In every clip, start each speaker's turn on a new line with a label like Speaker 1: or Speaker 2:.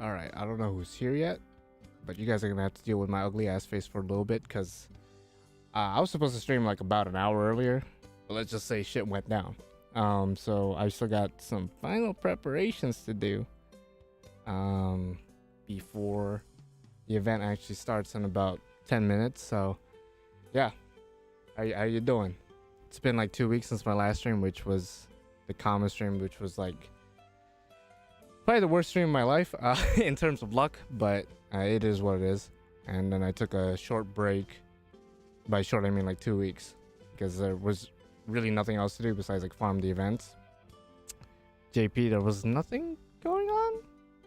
Speaker 1: Alright, I don't know who's here yet, but you guys are gonna have to deal with my ugly ass face for a little bit, because I was supposed to stream like about an hour earlier, but let's just say shit went down. So I still got some final preparations to do before the event actually starts in about 10 minutes. So yeah, how you doing? It's been like 2 weeks since my last stream, which was the common stream, which was like probably the worst stream of my life in terms of luck, but it is what it is. And then I took a short break. By short, I mean like 2 weeks, because there was really nothing else to do besides like farm the events. JP, there was nothing going on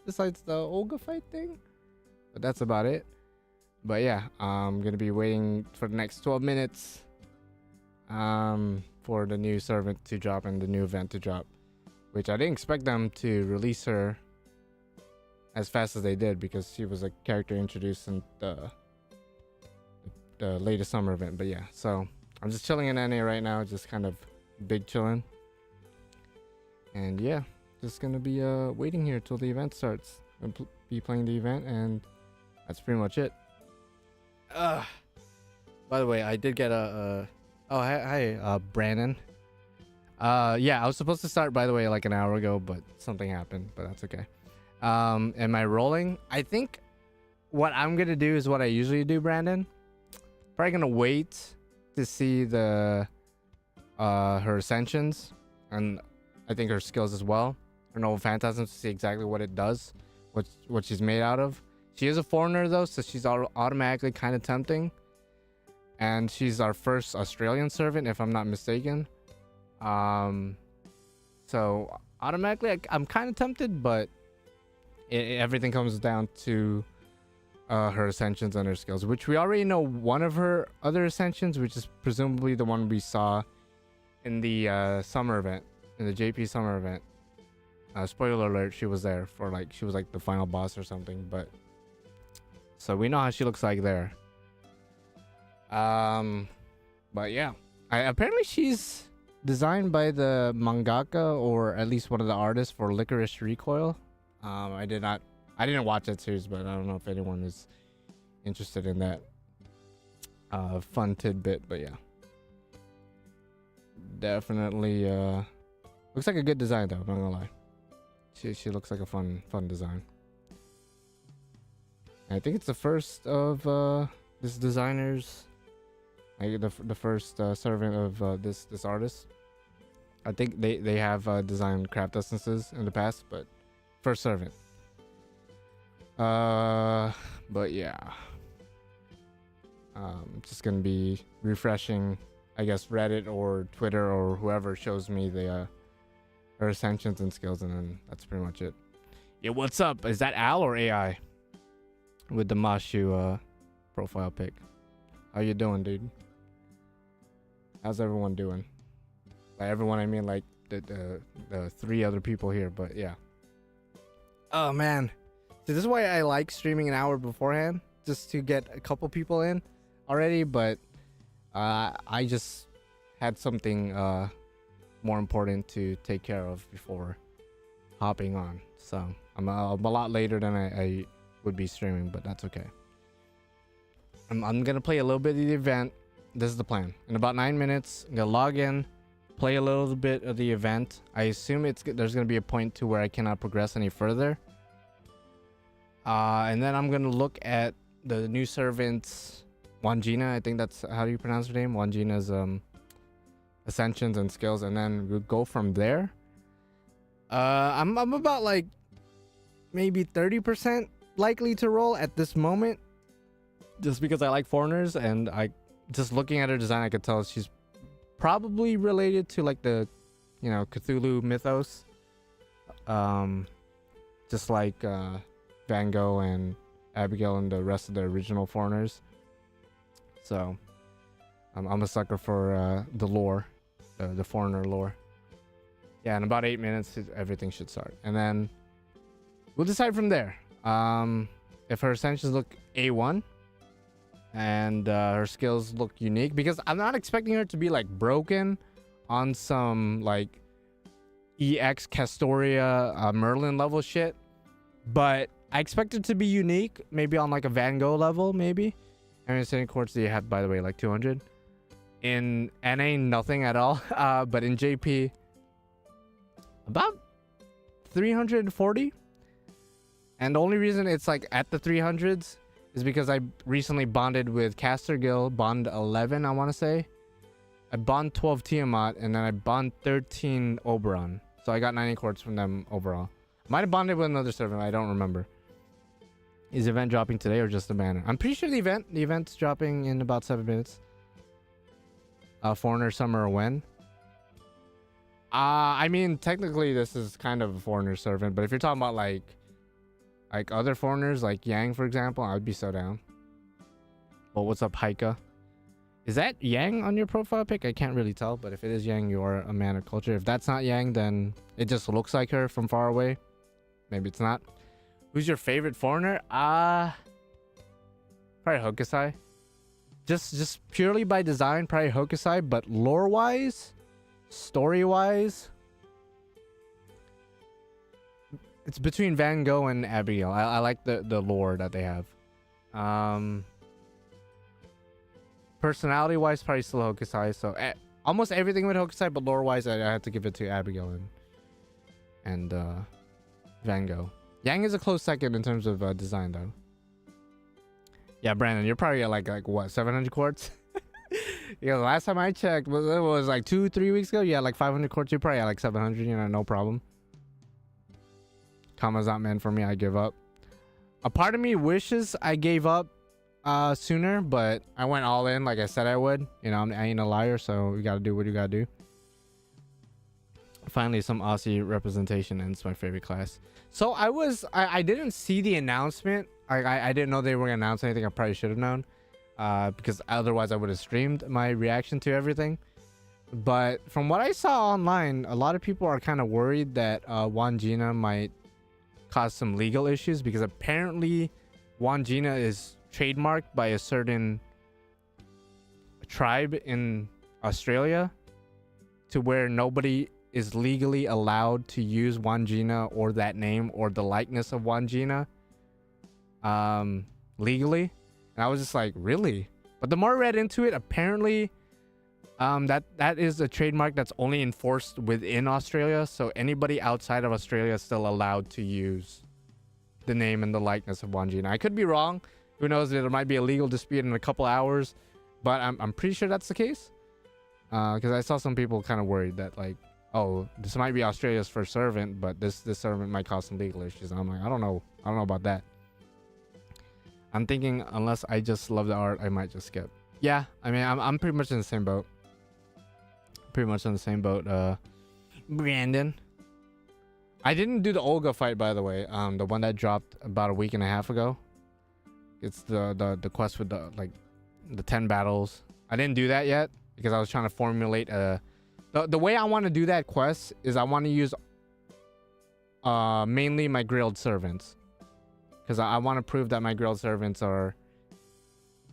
Speaker 1: besides the Olga fight thing, but that's about it. But yeah, I'm gonna be waiting for the next 12 minutes for the new servant to drop and the new event to drop, which I didn't expect them to release her as fast as they did, because she was a character introduced in the latest summer event. But yeah, so I'm just chilling in NA right now, just kind of big chilling. And yeah, just gonna be waiting here till the event starts. I'm be playing the event, and that's pretty much it. By the way, I did get oh hi Brandon. Yeah, I was supposed to start, by the way, like an hour ago, but something happened, but that's okay. Am I rolling? I think what I'm gonna do is what I usually do, Brandon. Probably gonna wait to see the her ascensions, and I think her skills as well. Her noble phantasm, to see exactly what it does, what she's made out of. She is a foreigner though, so she's automatically kind of tempting, and she's our first Australian servant, if I'm not mistaken. So automatically I'm kind of tempted, but everything comes down to her ascensions and her skills, which we already know one of her other ascensions, which is presumably the one we saw in the summer event, in the JP summer event. Spoiler alert, she was there for like, she was like the final boss or something, but so we know how she looks like there. But yeah, apparently she's designed by the mangaka, or at least one of the artists for Licorice Recoil. I didn't watch that series, but I don't know if anyone is interested in that fun tidbit. But yeah, definitely looks like a good design though, I'm not gonna lie. She looks like a fun design. I think it's the first of this designer's, like the first servant of this artist. I think they have designed craft essences in the past, but first servant. But yeah, just gonna be refreshing, I guess, Reddit or Twitter or whoever shows me the her ascensions and skills, and then that's pretty much it. Yeah, what's up? Is that Al or AI with the Mashu profile pic? How you doing, dude? How's everyone doing? By everyone, I mean like the three other people here, but yeah. Oh man, so this is why I like streaming an hour beforehand, just to get a couple people in already, but I just had something more important to take care of before hopping on, so I'm a lot later than I would be streaming, but that's okay. I'm gonna play a little bit of the event. This is the plan. In about 9 minutes, I'm gonna log in, play a little bit of the event. I assume there's gonna be a point to where I cannot progress any further. And then I'm gonna look at the new servants, Wandjina. I think that's how you pronounce her name. Wandjina's ascensions and skills, and then we'll go from there. I'm about like maybe 30% likely to roll at this moment, just because I like foreigners, and I just looking at her design, I could tell she's probably related to like the, you know, Cthulhu mythos, just like Van Gogh and Abigail and the rest of the original foreigners. So I'm a sucker for the lore, the foreigner lore. Yeah, in about 8 minutes everything should start, and then we'll decide from there. If her ascensions look A1 and her skills look unique, because I'm not expecting her to be like broken on some like EX Castoria Merlin level shit, but I expect it to be unique, maybe on like a Van Gogh level, maybe. How many ascending chords do you have, by the way? Like 200. In NA, nothing at all. But in JP, about 340. And the only reason it's like at the 300s is because I recently bonded with Caster Gill, bond 11, I want to say. I bond 12 Tiamat, and then I bond 13 Oberon. So I got 90 quartz from them overall. Might have bonded with another servant, I don't remember. Is the event dropping today or just the banner? I'm pretty sure the event's dropping in about 7 minutes. Foreigner Summer when? I mean, technically this is kind of a foreigner servant, but if you're talking about like other foreigners, like Yang, for example, I'd be so down. Well, what's up, Haika? Is that Yang on your profile pic? I can't really tell, but if it is Yang, you are a man of culture. If that's not Yang, then it just looks like her from far away. Maybe it's not. Who's your favorite foreigner? Probably Hokusai. Just purely by design, probably Hokusai, but lore-wise, story-wise, it's between Van Gogh and Abigail. I like the lore that they have. Personality-wise, probably still Hokusai. So almost everything with Hokusai, but lore-wise, I had to give it to Abigail and Van Gogh. Yang is a close second in terms of design, though. Yeah, Brandon, you're probably at like what, 700 quartz? Yeah, the last time I checked it was like 2-3 weeks ago. Yeah, like 500 quartz. You're probably at like 700. You know, no problem. Comma's not meant for me. I give up. A part of me wishes I gave up sooner, but I went all in like I said I would. You know, I ain't a liar, so you gotta do what you gotta do. Finally, some Aussie representation, and it's my favorite class. So I didn't see the announcement. I didn't know they were gonna announce anything. I probably should have known, because otherwise I would have streamed my reaction to everything. But from what I saw online, a lot of people are kind of worried that Wandjina might cause some legal issues, because apparently Wandjina is trademarked by a certain tribe in Australia, to where nobody is legally allowed to use Wandjina or that name or the likeness of Wandjina legally. And I was just like, really? But the more I read into it, apparently that is a trademark that's only enforced within Australia. So anybody outside of Australia is still allowed to use the name and the likeness of Wandjina. I could be wrong. Who knows? There might be a legal dispute in a couple hours, but I'm pretty sure that's the case. Because I saw some people kind of worried that, like, oh, this might be Australia's first servant, but this servant might cause some legal issues. And I'm like, I don't know about that. I'm thinking, unless I just love the art, I might just skip. Yeah, I mean, I'm pretty much in the same boat. Brandon. I didn't do the Olga fight, by the way. The one that dropped about a week and a half ago. It's the quest with the 10 battles. I didn't do that yet because I was trying to formulate the way I want to do that quest is I want to use mainly my grilled servants, because I want to prove that my grilled servants are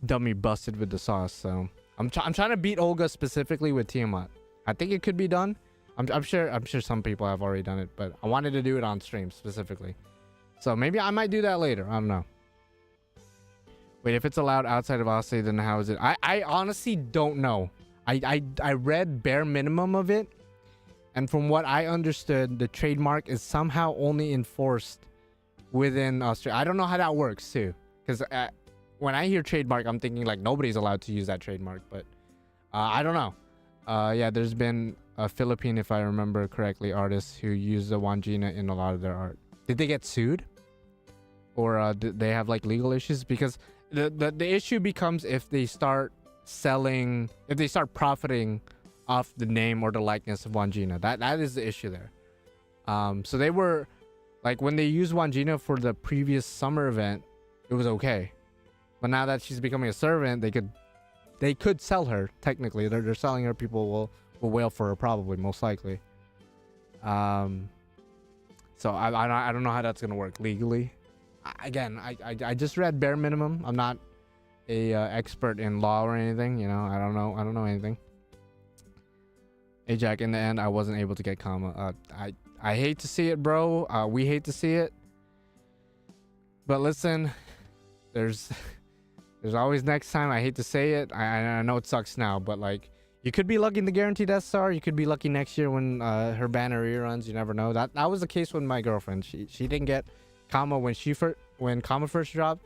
Speaker 1: dummy busted with the sauce. So I'm trying to beat Olga specifically with Tiamat. I think it could be done. I'm sure some people have already done it, but I wanted to do it on stream specifically. So maybe I might do that later. I don't know. Wait, if it's allowed outside of Aussie, then how is it? I honestly don't know. I read bare minimum of it, and from what I understood, the trademark is somehow only enforced within Australia. I don't know how that works too, because when I hear trademark, I'm thinking like nobody's allowed to use that trademark, but I don't know. Yeah, there's been a Philippine, if I remember correctly, artists who use the Wandjina in a lot of their art. Did they get sued, or did they have like legal issues? Because the issue becomes if they start selling, if they start profiting off the name or the likeness of Wandjina. That is the issue there. So they were like, when they used Wandjina for the previous summer event, it was okay, but now that she's becoming a servant, they could sell her. Technically, they're selling her. People will wail for her, probably, most likely. So I don't know how that's gonna work legally. Again, I just read bare minimum. I'm not a expert in law or anything, you know. I don't know anything. Hey Jack, in the end I wasn't able to get Kama. I hate to see it, bro. We hate to see it. But listen, there's always next time. I hate to say it. I know it sucks now, but like you could be lucky in the guaranteed SR. You could be lucky next year when her banner reruns. You never know. That was the case with my girlfriend. She didn't get Kama when Kama first dropped,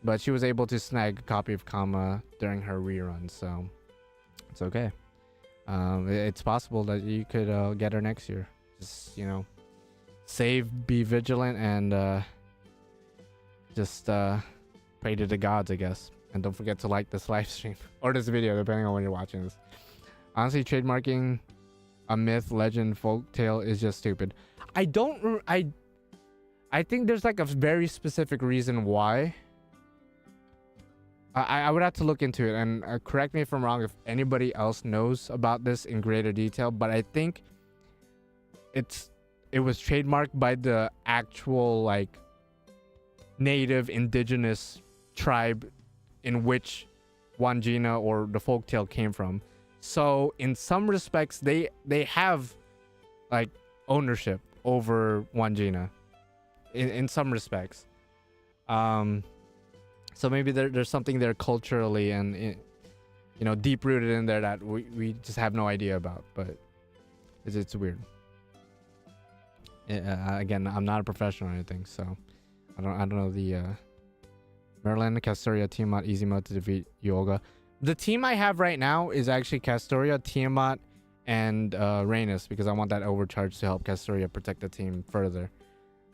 Speaker 1: but she was able to snag a copy of Kama during her rerun. So it's okay. It's possible that you could get her next year. Just, you know, save, be vigilant, and just pray to the gods, I guess. And don't forget to like this live stream or this video, depending on when you're watching this. Honestly, trademarking a myth, legend, folk tale is just stupid. I think there's like a very specific reason why. I would have to look into it, and correct me if I'm wrong if anybody else knows about this in greater detail, but I think it was trademarked by the actual like native indigenous tribe in which Wandjina or the folktale came from. So in some respects they have like ownership over Wandjina in some respects. So maybe there's something there culturally and you know, deep rooted in there that we just have no idea about, but it's weird. Again, I'm not a professional or anything, so I don't know the Merlin, Castoria, Tiamat, easy mode to defeat Yoga. The team I have right now is actually Castoria, Tiamat, and Rhaenys, because I want that overcharge to help Castoria protect the team further.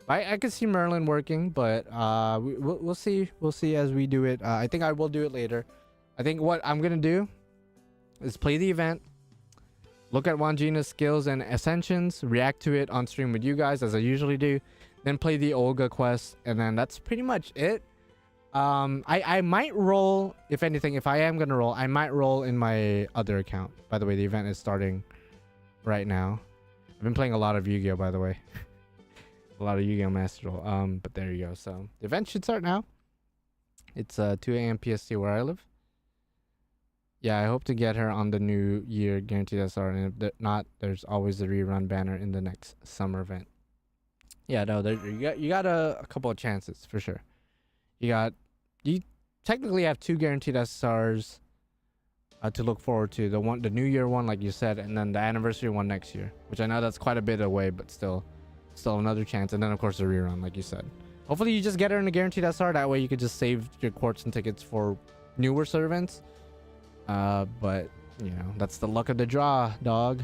Speaker 1: I could see Merlin working, but we'll see. We'll see as we do it. I think I will do it later. I think what I'm gonna do is play the event, look at Wandjina's skills and ascensions, react to it on stream with you guys as I usually do, then play the Olga quest, and then that's pretty much it. I might roll, if anything, if I am gonna roll, I might roll in my other account. By the way, the event is starting right now. I've been playing a lot of Yu-Gi-Oh, by the way. A lot of Yu-Gi-Oh Master Duel. But there you go. So the event should start now. It's 2 a.m. PST where I live. Yeah, I hope to get her on the new year guaranteed SR, and if not, there's always the rerun banner in the next summer event. Yeah, no, you got a couple of chances for sure. You technically have 2 guaranteed SRs to look forward to. The new year one, like you said, and then the anniversary one next year, which I know that's quite a bit away, but still another chance. And then of course the rerun, like you said. Hopefully you just get her in a guaranteed SR. That way you could just save your quartz and tickets for newer servants. But you know, that's the luck of the draw, dog.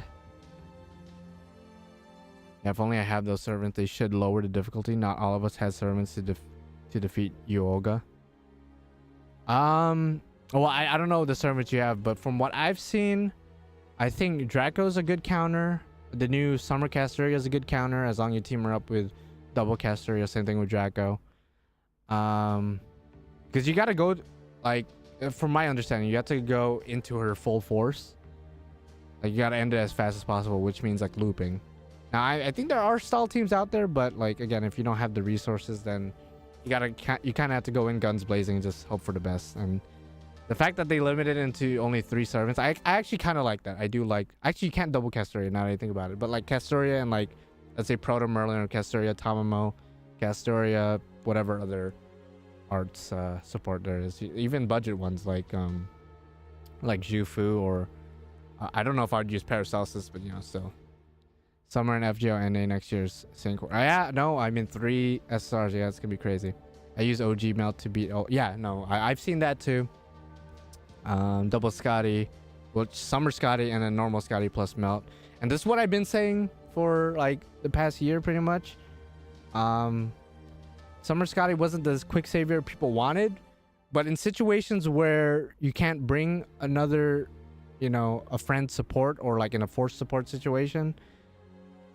Speaker 1: Yeah, if only I have those servants, they should lower the difficulty. Not all of us has servants to defeat Yoga. Well, I don't know the servants you have, but from what I've seen, I think Draco's a good counter. The new Summer Castoria is a good counter as long as you team her up with double Castoria. Same thing with Draco. Because you gotta go, like, from my understanding, you have to go into her full force. Like, you gotta end it as fast as possible, which means like looping. Now, I think there are stall teams out there, but like again, if you don't have the resources, then you kind of have to go in guns blazing and just hope for the best. And the fact that they limited it into only 3 servants, I actually kind of like that. I do like... Actually, you can't double Castoria now that I think about it. But like Castoria and like, let's say Proto Merlin or Castoria Tamamo, Castoria, whatever other arts support there is. Even budget ones like Jufu or... I don't know if I'd use Paracelsus, but you know, still. Summer and FGO NA next year's Sync. Yeah, no, I mean 3 SRs. Yeah, it's gonna be crazy. I use OG Melt to beat... Oh, yeah, no, I've seen that too. Double Scotty, well, Summer Scotty and then normal Scotty plus Melt. And this is what I've been saying for like the past year pretty much. Summer Scotty wasn't the quick savior people wanted, but in situations where you can't bring another, you know, a friend support or like in a forced support situation,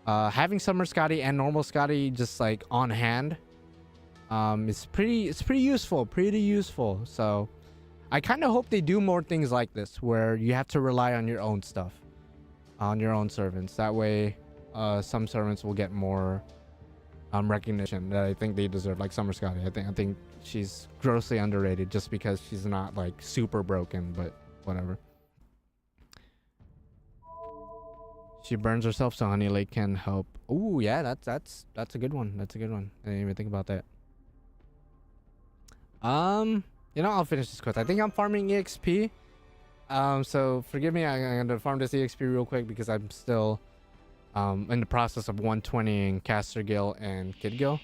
Speaker 1: having Summer Scotty and normal Scotty just like on hand it's pretty useful. So I kind of hope they do more things like this where you have to rely on your own stuff, on your own servants. That way some servants will get more recognition that I think they deserve, like Summer Scotty. I think she's grossly underrated just because she's not like super broken, but whatever. She burns herself so Honey Lake can help. Ooh, yeah, that's a good one. That's a good one. I didn't even think about that. I'll finish this quest. I think I'm farming EXP. So forgive me, I'm gonna farm this EXP real quick because I'm still in the process of 120ing Caster Gill and Kid Gill.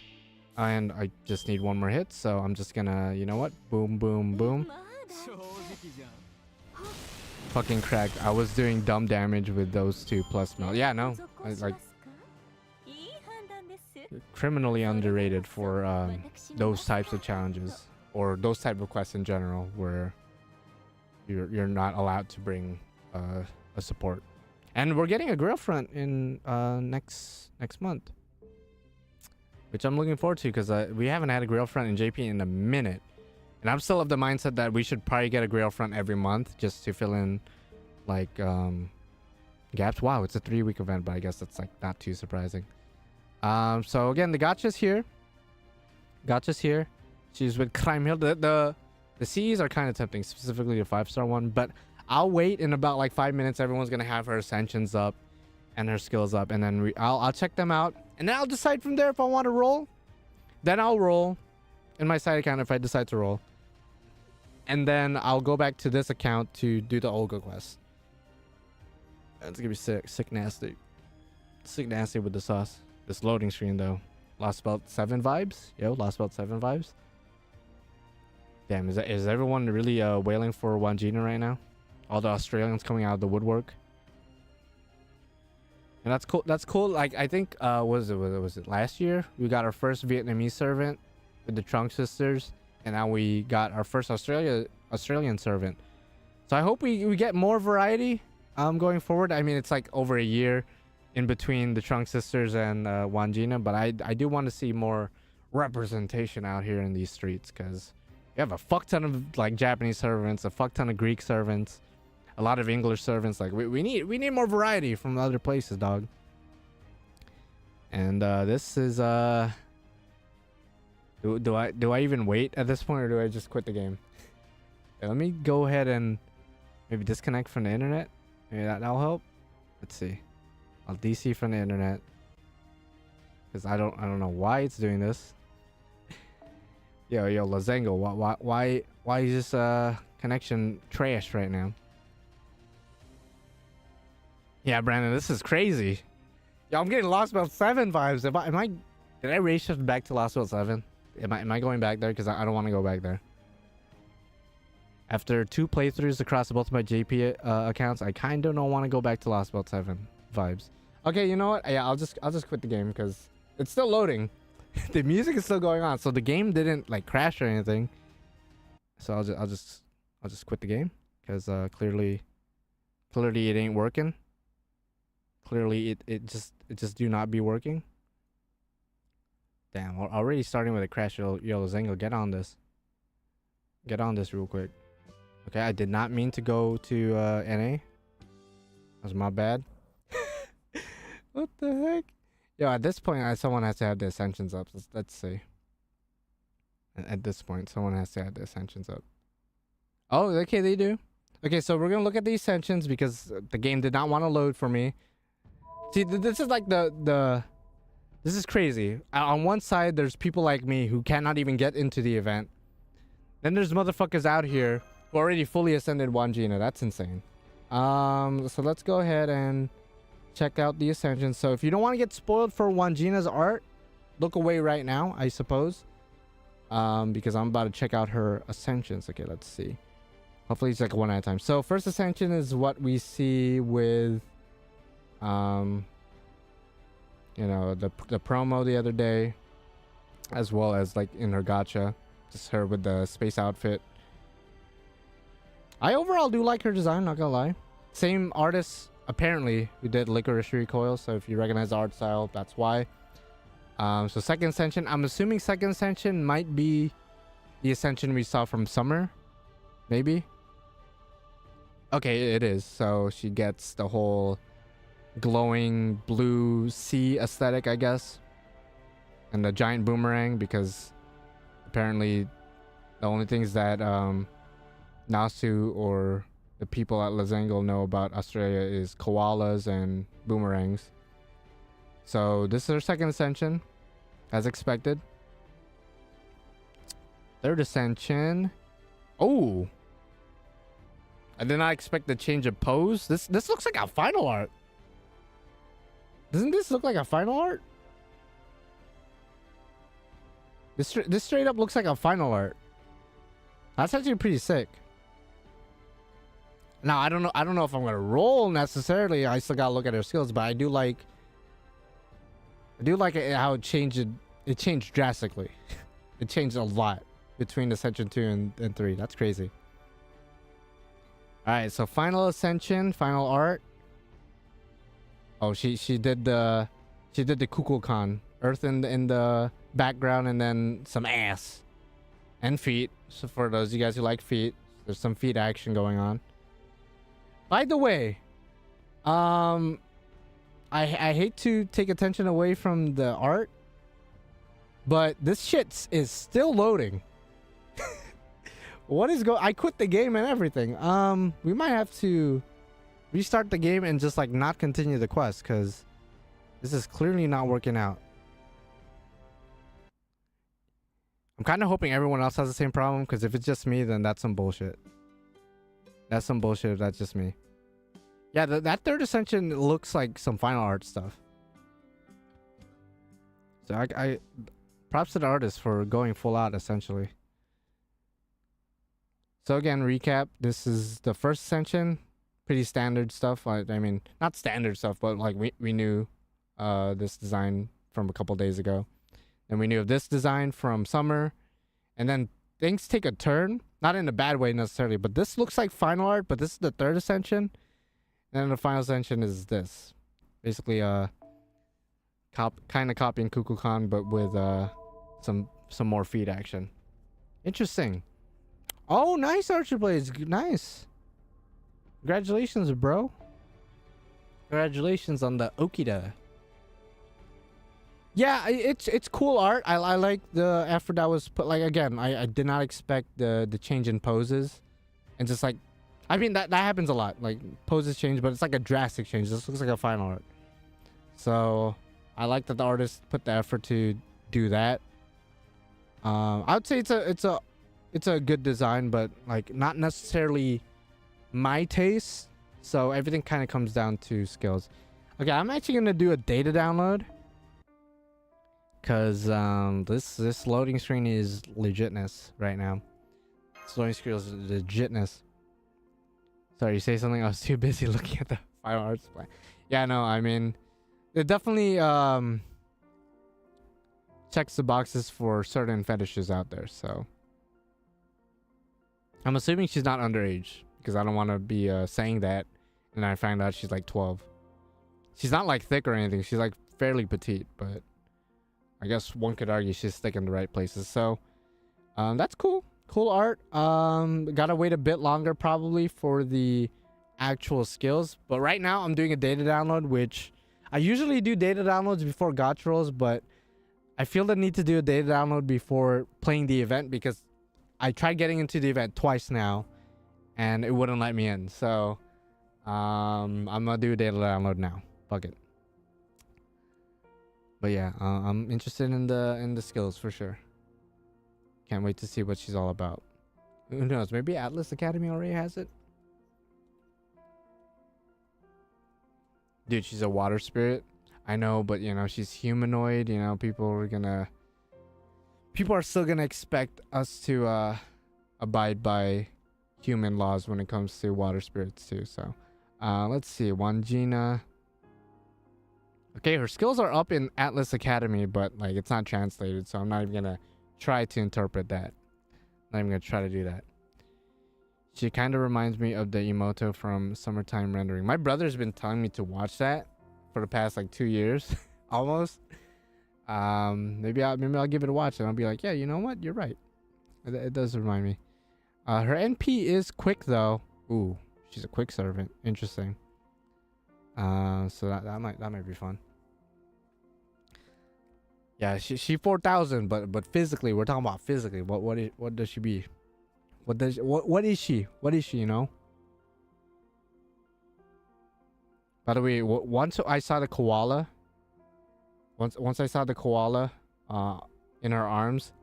Speaker 1: And I just need one more hit, so I'm just gonna, you know what? Boom, boom, boom. Fucking cracked. I was doing dumb damage with those two plus melt. Yeah, no. Like criminally underrated for those types of challenges or those type of quests in general where you're not allowed to bring a support. And we're getting a grill front in next month, which I'm looking forward to because we haven't had a grill front in JP in a minute. And I'm still of the mindset that we should probably get a grill front every month just to fill in like gaps. Wow, it's a 3-week event, but I guess that's like not too surprising. So again, the Gacha's here. Gacha's here. She's with Crime Hill. The C's are kind of tempting, specifically the 5-star one, but I'll wait in about like 5 minutes. Everyone's gonna have her ascensions up and her skills up, and then I'll check them out, and then I'll decide from there if I want to roll. Then I'll roll in my side account if I decide to roll, and then I'll go back to this account to do the Olga quest. It's gonna be sick nasty with the sauce. This loading screen though, Lostbelt 7 vibes. Yo, Lostbelt 7 vibes. Damn, is everyone really wailing for Wandjina right now? All the Australians coming out of the woodwork. And that's cool. That's cool. Like I think was it last year we got our first Vietnamese servant with the Trunk sisters, and now we got our first Australian servant. So I hope we get more variety going forward. I mean, it's like over a year in between the Trunk sisters and Wandjina, but I do want to see more representation out here in these streets because we have a fuck ton of like Japanese servants, a fuck ton of Greek servants, a lot of English servants. Like we need more variety from other places, dog. And this is do I even wait at this point, or do I just quit the game? Let me go ahead and maybe disconnect from the internet. Maybe that'll help. Let's see. I'll DC from the internet because I don't know why it's doing this. Yo, Lazengo, why is this connection trash right now? Yeah, Brandon, this is crazy. Yo, I'm getting Lostbelt 7 vibes. Did I race shift back to Lostbelt 7? Am I going back there? Because I don't want to go back there. After 2 playthroughs across both my JP accounts, I kind of don't want to go back to Lostbelt 7 vibes. Okay, you know what? Yeah, I'll just quit the game because it's still loading. The music is still going on, so the game didn't like crash or anything. So I'll just quit the game because clearly it ain't working. Clearly it just do not be working. Damn, we're already starting with a crash. Yo, Zengo, get on this. Get on this real quick. Okay, I did not mean to go to NA. That was my bad. What the heck? Yo, at this point, someone has to have the ascensions up. Let's see. At this point, someone has to have the ascensions up. Oh, okay, they do. Okay, so we're gonna look at the ascensions because the game did not want to load for me. See, this is like this is crazy. On one side, there's people like me who cannot even get into the event. Then there's motherfuckers out here who already fully ascended Wandjina. That's insane. So let's go ahead and check out the ascensions. So if you don't want to get spoiled for Wandjina's art, look away right now, I suppose. Because I'm about to check out her ascensions. Okay, let's see. Hopefully it's like one at a time. So first ascension is what we see with you know, the promo the other day, as well as like in her gacha, just her with the space outfit. I overall do like her design, not gonna lie. Same artist apparently who did Licorice Recoil, so if you recognize the art style, that's why. So second ascension, I'm assuming second ascension might be the ascension we saw from Summer, maybe. Okay, it is. So she gets the whole glowing blue sea aesthetic, I guess, and the giant boomerang, because apparently the only things that Nasu or the people at Lazengo know about Australia is koalas and boomerangs. So this is her second ascension, as expected. Third Ascension. Oh. I did not expect the change of pose. This looks like a final art. Doesn't this look like a final art? This straight up looks like a final art. That's actually pretty sick. Now I don't know if I'm gonna roll necessarily. I still gotta look at her skills, but I do like how it changed. It changed drastically. It changed a lot between Ascension 2 and 3. That's crazy. All right, so final Ascension, final art. Oh, she did the Kukulkan, Earth in the background, and then some ass and feet. So for those of you guys who like feet, there's some feet action going on. By the way, I hate to take attention away from the art, but this shit is still loading. What is I quit the game and everything. We might have to restart the game and just like not continue the quest, because this is clearly not working out. I'm kind of hoping everyone else has the same problem, because if it's just me, then that's some bullshit. That's some bullshit if that's just me. Yeah, that third Ascension looks like some final art stuff. So I props to the artist for going full out, essentially. So again, recap. This is the first Ascension. Pretty standard stuff. I mean, not standard stuff, but like we knew this design from a couple days ago. And we knew of this design from summer. And then things take a turn. Not in a bad way necessarily, but this looks like final art, but this is the third Ascension. And then the final Ascension is this. Basically kind of copying Kukulkan, but with some more feet action. Interesting. Oh, nice Archer Blades. Nice. Congratulations, bro. Congratulations on the Okida. Yeah, it's cool art. I like the effort that was put. Like, again, I did not expect the change in poses. And just like, I mean, that happens a lot. Like, poses change, but it's like a drastic change. This looks like a final art. So I like that the artist put the effort to do that. I would say it's a good design, but like not necessarily my taste. So everything kind of comes down to skills. Okay, I'm actually gonna do a data download, cause this loading screen is legitness right now. This loading screen is legitness. Sorry, you say something? I was too busy looking at the final art display. Yeah, no, I mean, it definitely checks the boxes for certain fetishes out there. So I'm assuming she's not underage, because I don't want to be saying that and I find out she's like 12. She's not like thick or anything. She's like fairly petite, but I guess one could argue she's thick in the right places. So that's cool. Cool art. Gotta wait a bit longer probably for the actual skills. But right now I'm doing a data download, which I usually do data downloads before gacha rolls, but I feel the need to do a data download before playing the event, because I tried getting into the event twice now and it wouldn't let me in. So I'm gonna do a data download now. Fuck it. But yeah, I'm interested in the skills for sure. Can't wait to see what she's all about. Who knows? Maybe Atlas Academy already has it. Dude, she's a water spirit. I know, but you know, she's humanoid. You know, people are still gonna expect us to abide by human laws when it comes to water spirits too. So let's see, Wandjina. Okay, her skills are up in Atlas Academy, but like it's not translated, so I'm not even gonna try to interpret that. Not even gonna try to do that. She kind of reminds me of the Emoto from Summertime Rendering. My brother's been telling me to watch that for the past like 2 years almost. Maybe I'll give it a watch and I'll be like, yeah, you know what, you're right. It does remind me. Her NP is quick though. Ooh, she's a quick servant. Interesting. So that might be fun. Yeah, she 4,000, but physically, we're talking about physically. What does she be? What is she? What is she? You know. By the way, once I saw the koala. Once I saw the koala, in her arms,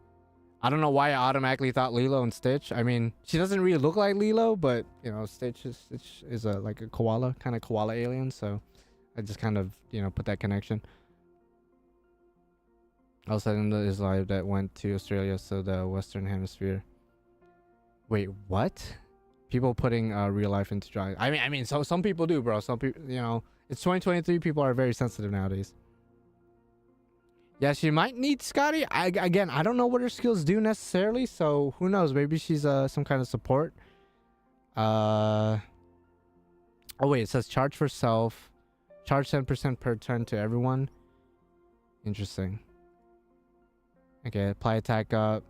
Speaker 1: I don't know why I automatically thought Lilo and Stitch. I mean, she doesn't really look like Lilo, but you know, Stitch is a like a koala, kind of koala alien. So I just kind of, you know, put that connection. All of a sudden, is live that went to Australia, so the Western Hemisphere. Wait, what? People putting real life into drawing. I mean, so some people do, bro. Some people, you know, it's 2023. People are very sensitive nowadays. Yeah, she might need Scotty. Again, I don't know what her skills do necessarily, so who knows? Maybe she's some kind of support. Oh wait, it says charge for self, charge 10% per turn to everyone. Interesting. Okay, apply attack up.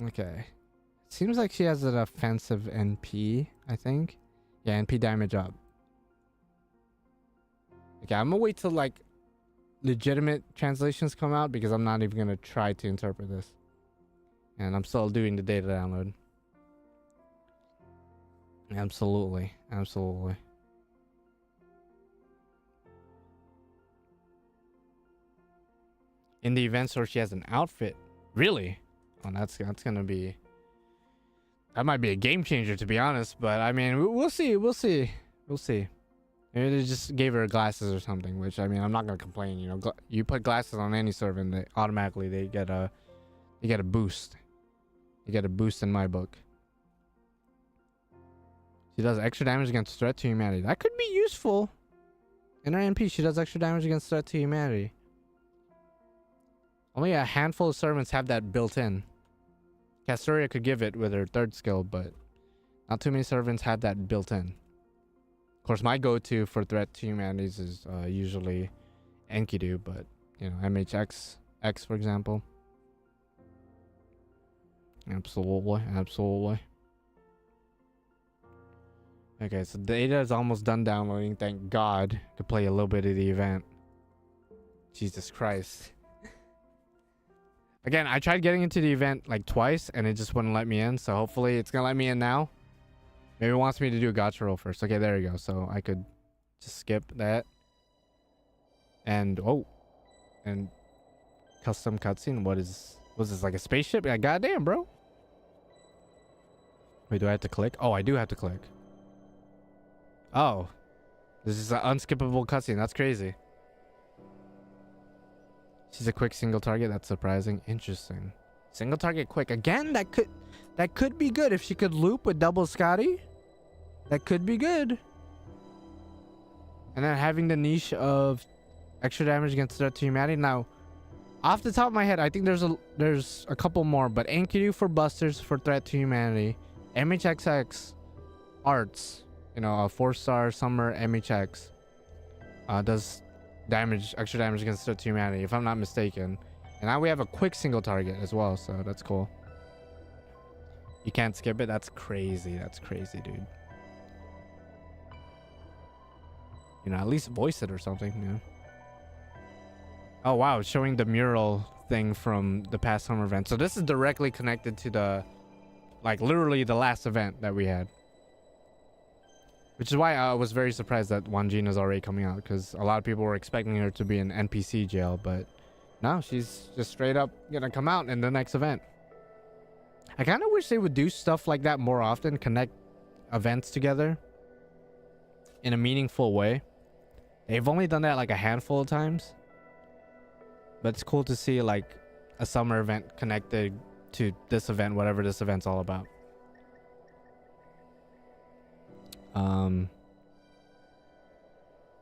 Speaker 1: Okay. Seems like she has an offensive NP, I think. Yeah, NP damage up. Okay, I'm gonna wait till like legitimate translations come out because I'm not even gonna try to interpret this. And I'm still doing the data download. Absolutely. Absolutely. In the event where she has an outfit. Really? Oh, that's gonna be... That might be a game changer, to be honest. But, I mean, we'll see. We'll see. We'll see. Maybe they just gave her glasses or something, which, I mean, I'm not gonna complain. You know, you put glasses on any servant, they automatically they get a boost. You get a boost in my book. She does extra damage against threat to humanity. That could be useful. In her NP, she does extra damage against threat to humanity. Only a handful of servants have that built in. Castoria could give it with her third skill, but not too many servants have that built in. Of course, my go-to for threat to humanities is usually Enkidu, but, you know, MHX, X, for example. Absolutely, absolutely. Okay, so data is almost done downloading. Thank God. Could play a little bit of the event. Jesus Christ. Again, I tried getting into the event like twice, and it just wouldn't let me in. So hopefully it's gonna let me in now. Maybe it wants me to do a gacha roll first. Okay, there you go. So I could just skip that. And oh, and custom cutscene. Was this like a spaceship? Yeah, goddamn, bro. Wait, do I have to click? Oh, I do have to click. Oh, this is an unskippable cutscene. That's crazy. She's a quick single target. That's surprising. Interesting. Single target quick. Again, that could be good if she could loop with double Scotty. That could be good. And then having the niche of extra damage against threat to humanity. Now, off the top of my head, I think there's a couple more, but Enkidu for busters for threat to humanity. MHXX arts. You know, a 4-star summer MHX does extra damage against threat to humanity, if I'm not mistaken. And now we have a quick single target as well, so that's cool. You can't skip it. That's crazy. That's crazy, dude. You know, at least voice it or something, you know. Oh wow, it's showing the mural thing from the past summer event. So this is directly connected to the, like, literally the last event that we had. Which is why I was very surprised that Wandjina is already coming out, because a lot of people were expecting her to be in NPC jail, but no, she's just straight up gonna come out in the next event. I kind of wish they would do stuff like that more often, connect events together in a meaningful way. They've only done that like a handful of times, but it's cool to see like a summer event connected to this event, whatever this event's all about.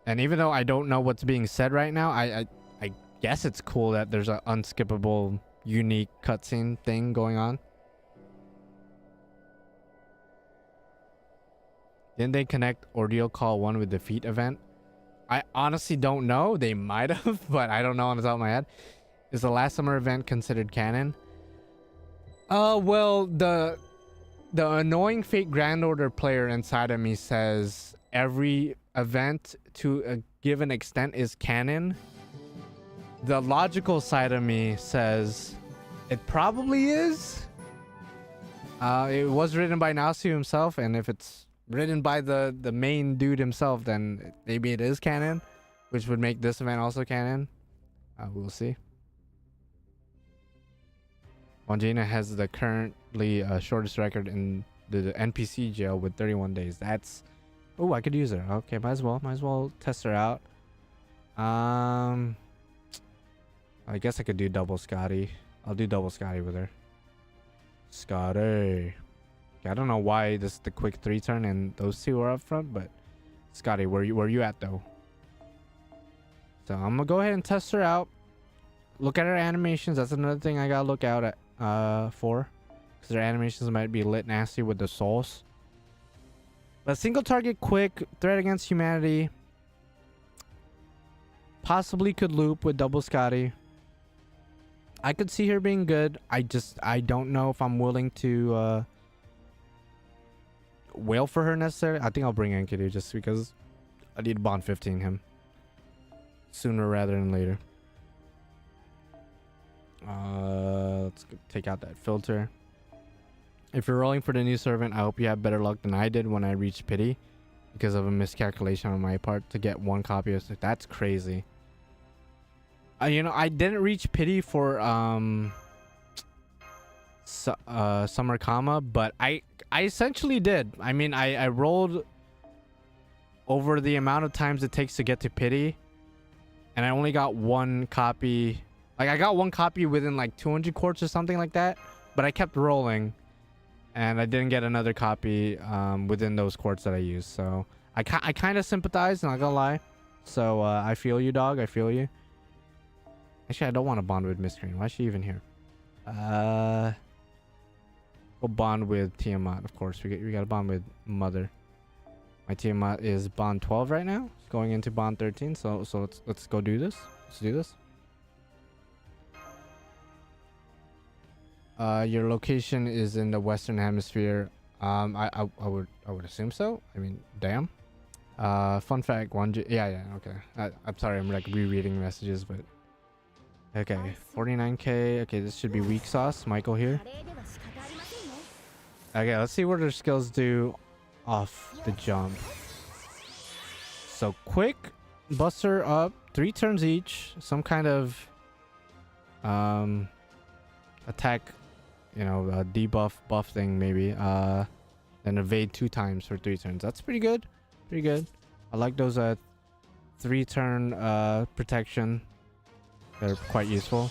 Speaker 1: And even though I don't know what's being said right now, I guess it's cool that there's an unskippable, unique cutscene thing going on. Didn't they connect Ordeal Call 1 with Defeat event? I honestly don't know. They might have, but I don't know on the top of my head. Is the last summer event considered canon? Well, the annoying Fate Grand Order player inside of me says every event to a given extent is canon. The logical side of me says it probably is. It was written by Nasu himself, and if it's written by the main dude himself, then maybe it is canon, which would make this event also canon. We'll see. Wandjina has the currently shortest record in the NPC jail with 31 days. That's... Oh, I could use her. Okay, might as well test her out. I guess I could do double Scotty. I'll do double Scotty with her. Scotty. I don't know why this is the quick 3 turn and those two are up front, but Scotty, where you at though? So I'm gonna go ahead and test her out. Look at her animations. That's another thing I gotta look out at for, because her animations might be lit nasty with the sauce. But single target, quick threat against humanity. Possibly could loop with double Scotty. I could see her being good. I don't know if I'm willing to wail for her necessarily. I think I'll bring Enkidu just because I need to bond 15 him sooner rather than later. Let's take out that filter. If you're rolling for the new servant, I hope you have better luck than I did when I reached pity because of a miscalculation on my part to get 1 copy of... That's crazy. You know, I didn't reach pity for Summer Kama, but I essentially did. I mean, I rolled over the amount of times it takes to get to pity, and I only got 1 copy. Like, I got 1 copy within like 200 quartz or something like that, but I kept rolling, and I didn't get another copy within those quartz that I used. So I kind of sympathize, not gonna lie. So I feel you, dog. I feel you. Actually, I don't want to bond with Miss Green. Why is she even here? We'll bond with Tiamat, of course. We got to bond with Mother. My Tiamat is bond 12 right now, going into bond 13. So let's go do this. Let's do this. Your location is in the Western Hemisphere. I would assume so. I mean, damn. Fun fact, Wandjina. Yeah, okay. I'm sorry, I'm like rereading messages, but okay, 49k. Okay, this should be weak sauce. Michael here. Okay, let's see what her skills do off the jump. So quick, buster up, 3 turns each. Some kind of attack, you know, debuff buff thing maybe. Then evade 2 times for 3 turns. That's pretty good. Pretty good. I like those 3-turn protection. They're quite useful.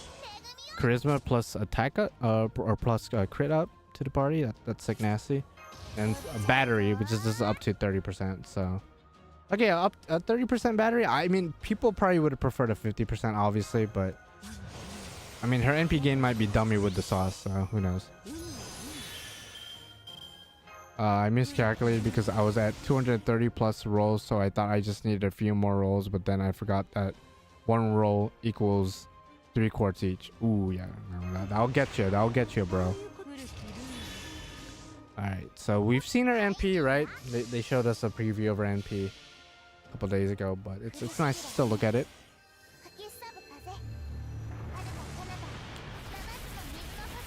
Speaker 1: Charisma plus attack up, or plus crit up to the party. That's sick nasty. And a battery, which is just up to 30%. So, okay, up 30% battery. I mean, people probably would have preferred a 50%, obviously, but I mean, her NP gain might be dummy with the sauce, so who knows. I miscalculated because I was at 230 plus rolls, so I thought I just needed a few more rolls, but then I forgot that 1 roll equals 3 quartz each. Ooh, yeah, no, that'll get you. That'll get you, bro. Alright, so we've seen her NP, right? They showed us a preview of her NP a couple days ago, but it's nice to still look at it.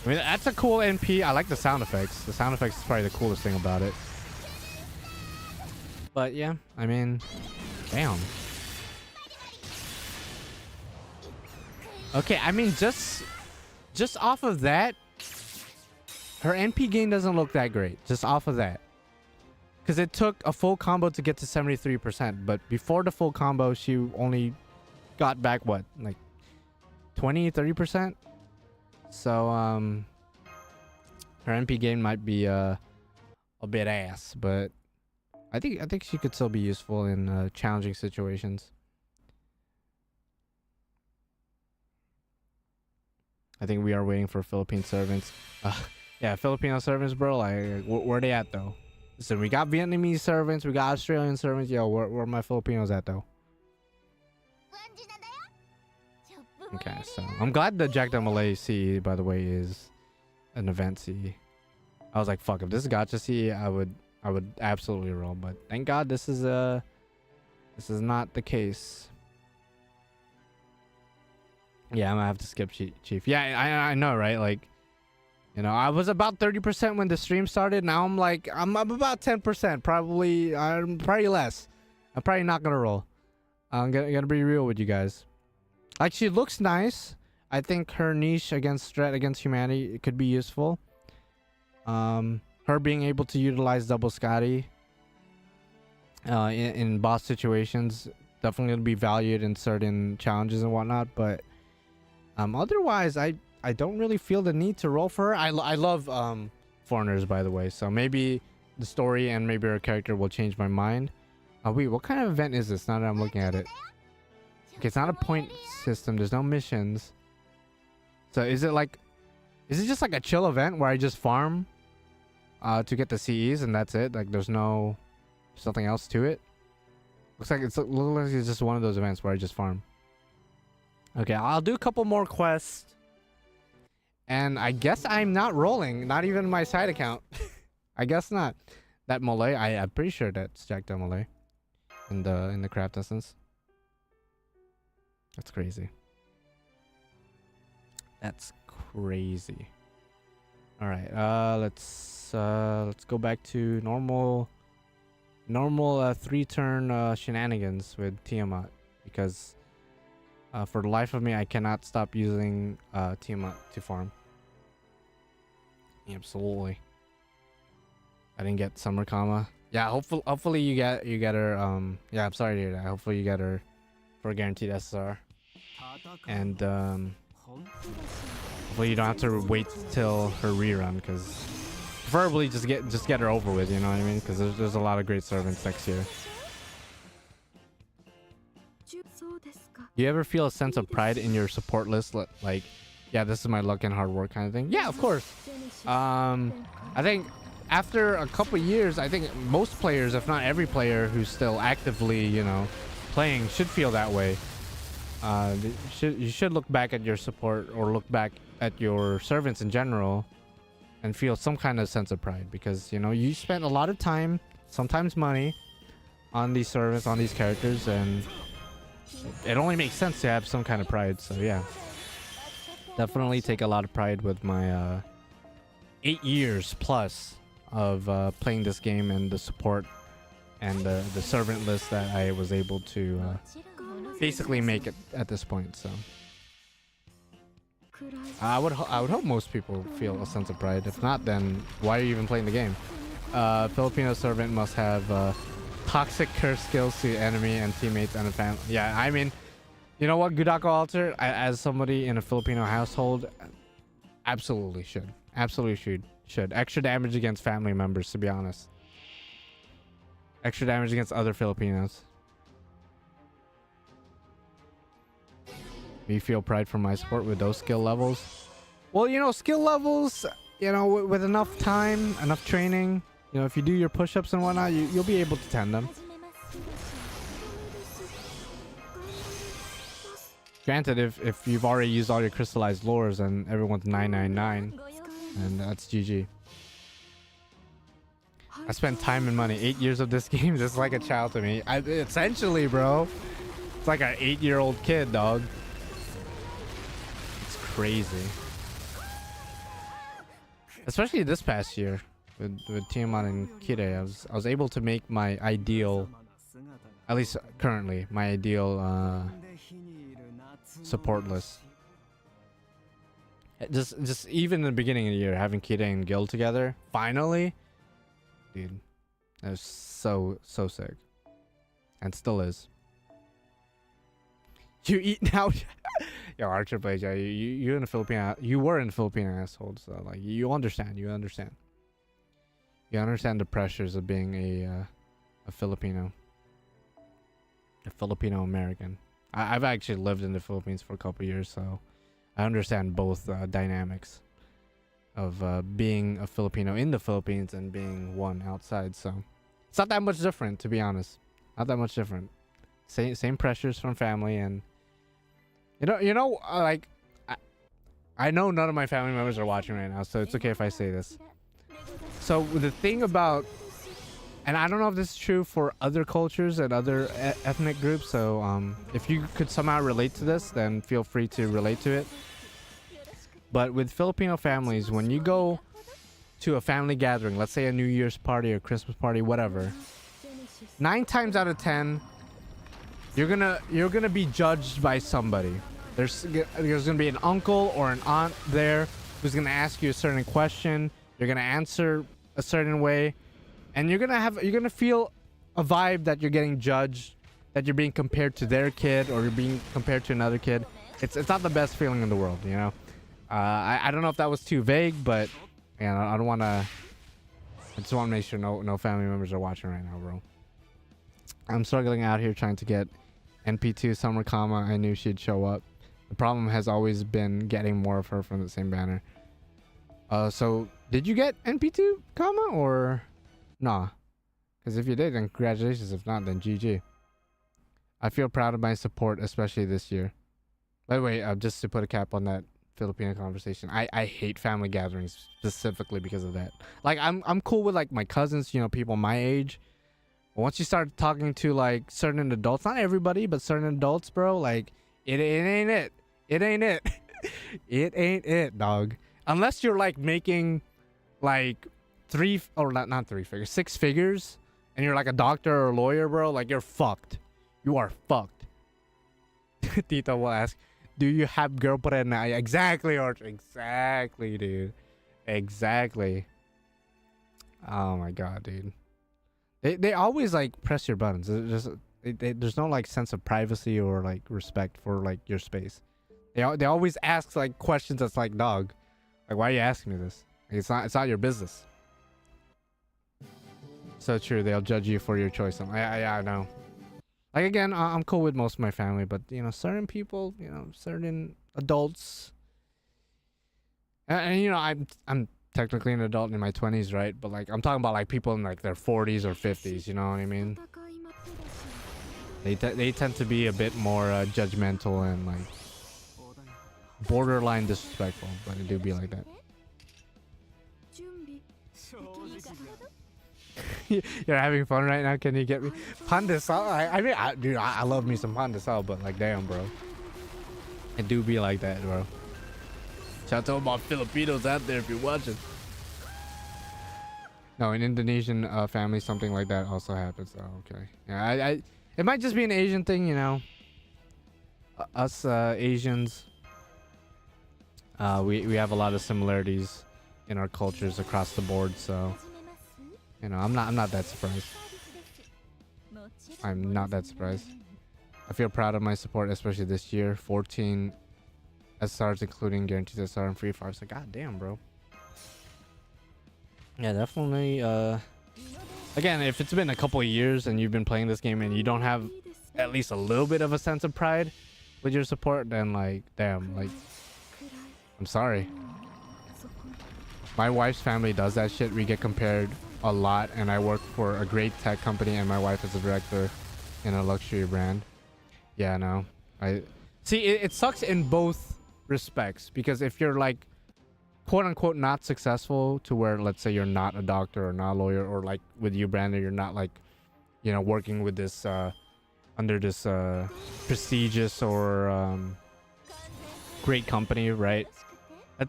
Speaker 1: I mean, that's a cool NP. I like the sound effects. The sound effects is probably the coolest thing about it. But yeah, I mean, damn. Okay, I mean, just off of that, her NP gain doesn't look that great. Just off of that. Because it took a full combo to get to 73%. But before the full combo, she only got back, what, like 20, 30%? So, her NP gain might be a bit ass. But I think she could still be useful in challenging situations. I think we are waiting for Philippine servants. Yeah, Filipino servants, bro. Like, where they at though? Listen, we got Vietnamese servants, we got Australian servants. Yo, where my Filipinos at though? Okay, so I'm glad the Jack Del Malay CE, by the way, is an event CE. I was like, fuck, if this is Gacha CE, I would absolutely roll. But thank God this is not the case. Yeah, I'm gonna have to skip Chief. Yeah, I know, right? Like, you know, I was about 30% when the stream started. Now I'm like, I'm about 10%. Probably less. I'm probably not gonna roll. I'm gonna be real with you guys. Like, she looks nice. I think her niche against threat against humanity could be useful. Her being able to utilize double Scotty in boss situations definitely going to be valued in certain challenges and whatnot, but otherwise I don't really feel the need to roll for her. I love foreigners, by the way, so maybe the story and maybe her character will change my mind. Wait, what kind of event is this now that I'm looking at it? Okay, it's not a point system, there's no missions. So is it just like a chill event where I just farm to get the CEs and that's it? Like there's something else to it? Looks like it's just one of those events where I just farm. Okay, I'll do a couple more quests. And I guess I'm not rolling, not even my side account. I guess not. That Mole, I'm pretty sure that's Jack Del Mole in the craft essence. That's crazy. That's crazy. All right, let's go back to normal 3-turn shenanigans with Tiamat, because for the life of me I cannot stop using Tiamat to farm. Absolutely. I didn't get Summer Kama. Yeah, hopefully you get her. Yeah, I'm sorry to hear that. Hopefully you get her for a guaranteed SSR, and hopefully you don't have to wait till her rerun, because preferably just get her over with, you know what I mean? Because there's a lot of great servants next year. Do you ever feel a sense of pride in your support list? Like, yeah, this is my luck and hard work kind of thing? Yeah, of course. I think after a couple years, I think most players, if not every player who's still actively, you know, playing, should feel that way. You should look back at your support or look back at your servants in general and feel some kind of sense of pride, because, you know, you spent a lot of time, sometimes money, on these servants, on these characters, and it only makes sense to have some kind of pride. So yeah, definitely take a lot of pride with my 8 years plus of playing this game and the support and the servant list that I was able to basically make it at this point. So I would hope most people feel a sense of pride. If not, then why are you even playing the game? Filipino servant must have toxic curse skills to enemy and teammates and a family. Yeah, I mean, you know what, Gudako Alter, as somebody in a Filipino household, absolutely should. Absolutely should. Extra damage against family members, to be honest. Extra damage against other Filipinos. Do you feel pride for my support with those skill levels? Well, you know, skill levels, you know, with enough time, enough training, you know, if you do your push-ups and whatnot, you'll be able to tend them. Granted, if you've already used all your crystallized lures and everyone's 999, and that's GG. I spent time and money. 8 years of this game just like a child to me. Essentially, bro. It's like an 8-year-old kid, dog. It's crazy. Especially this past year with Tiamat and Kire, I was able to make my ideal, at least currently, my ideal support list. Just even in the beginning of the year, having Kire and Gil together, finally, dude, that was so sick, and still is. You eat now. Yo, Archer plays. Yeah, you in a Filipino. You were in a Filipino household, so like you understand. You understand the pressures of being a Filipino, a Filipino American. I've actually lived in the Philippines for a couple years, so I understand both dynamics of being a Filipino in the Philippines and being one outside. So it's not that much different, to be honest. Not that much different. Same pressures from family, and like I know none of my family members are watching right now, so it's okay if I say this. So the thing about, and I don't know if this is true for other cultures and other ethnic groups, so if you could somehow relate to this, then feel free to relate to it. But with Filipino families, when you go to a family gathering, let's say a New Year's party or Christmas party, whatever, 9 times out of 10, you're gonna be judged by somebody. There's gonna be an uncle or an aunt there who's gonna ask you a certain question. You're gonna answer a certain way, and you're gonna feel a vibe that you're getting judged, that you're being compared to their kid or you're being compared to another kid. It's not the best feeling in the world, you know. I don't know if that was too vague, but I don't want to. I just want to make sure no family members are watching right now, bro. I'm struggling out here trying to get NP2 Summer Comma. I knew she'd show up. The problem has always been getting more of her from the same banner. So did you get NP2 comma or nah? Because if you did, then congratulations. If not, then GG. I feel proud of my support, especially this year. By the way, just to put a cap on that Filipino conversation, I hate family gatherings specifically because of that. Like I'm cool with like my cousins, you know, people my age. But once you start talking to like certain adults, not everybody, but certain adults, bro, like it ain't it. It ain't it. It ain't it, dog. Unless you're like making like not 3 figures, 6 figures, and you're like a doctor or a lawyer, bro, like you're fucked. You are fucked. Tito will ask, do you have girlfriend now? Exactly, Arch. Exactly, dude. Exactly. Oh my god, dude. They always like press your buttons. There's no like sense of privacy or like respect for like your space. They always ask like questions that's like, dog, like why are you asking me this? Like, it's not your business. So true. They'll judge you for your choice. I know. Like again, I'm cool with most of my family, but you know, certain people, you know, certain adults, and you know, I'm technically an adult in my 20s, right? But like I'm talking about like people in like their 40s or 50s. You know what I mean? They tend to be a bit more judgmental and like borderline disrespectful, but it do be like that. You're having fun right now? Can you get me pandesal? I mean, dude, I love me some pandesal, but like, damn, bro, it do be like that, bro. Shout out to my Filipinos out there if you're watching. No, in Indonesian family, something like that also happens. Oh, okay. Yeah, it might just be an Asian thing, you know. Us Asians, we have a lot of similarities in our cultures across the board, so you know, I'm not that surprised. I'm not that surprised. I feel proud of my support, especially this year. 14 SRs, including guaranteed SR and free fire. So god damn, bro. Yeah, definitely. Again, if it's been a couple of years and you've been playing this game and you don't have at least a little bit of a sense of pride with your support, then like, damn, like, I'm sorry. My wife's family does that shit. We get compared a lot, and I work for a great tech company, and my wife is a director in a luxury brand. Yeah, no, I see. It sucks in both respects, because if you're like quote unquote not successful to where, let's say, you're not a doctor or not a lawyer, or like with you, Brandon, you're not like, you know, working with this under this prestigious or great company, right?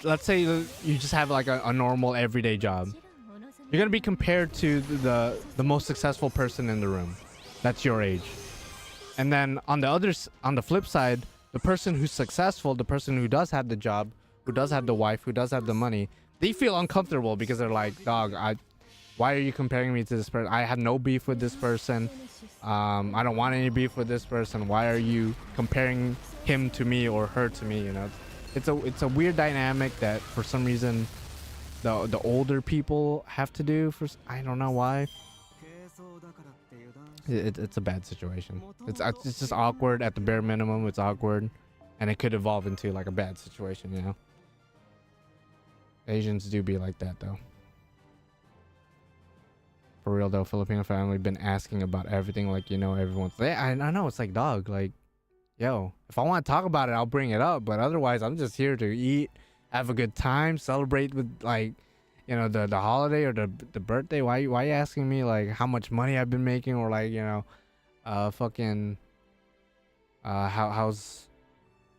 Speaker 1: Let's say you just have like a normal everyday job. You're gonna be compared to the most successful person in the room. That's your age. And then on the flip side, the person who's successful, the person who does have the job, who does have the wife, who does have the money, they feel uncomfortable because they're like, dog, why are you comparing me to this person? I have no beef with this person. I don't want any beef with this person. Why are you comparing him to me or her to me? You know, it's a weird dynamic that for some reason the older people have to do. I don't know why. It's a bad situation. It's just awkward at the bare minimum. It's awkward, and it could evolve into like a bad situation, you know. Asians do be like that though. For real though, Filipino family been asking about everything, like, you know, everyone's. Yeah, I know, it's like, dog, like, yo, if I want to talk about it, I'll bring it up, but otherwise I'm just here to eat, have a good time, celebrate with, like, you know, the holiday or the birthday. Why you asking me like how much money I've been making, or like, you know, fucking how's,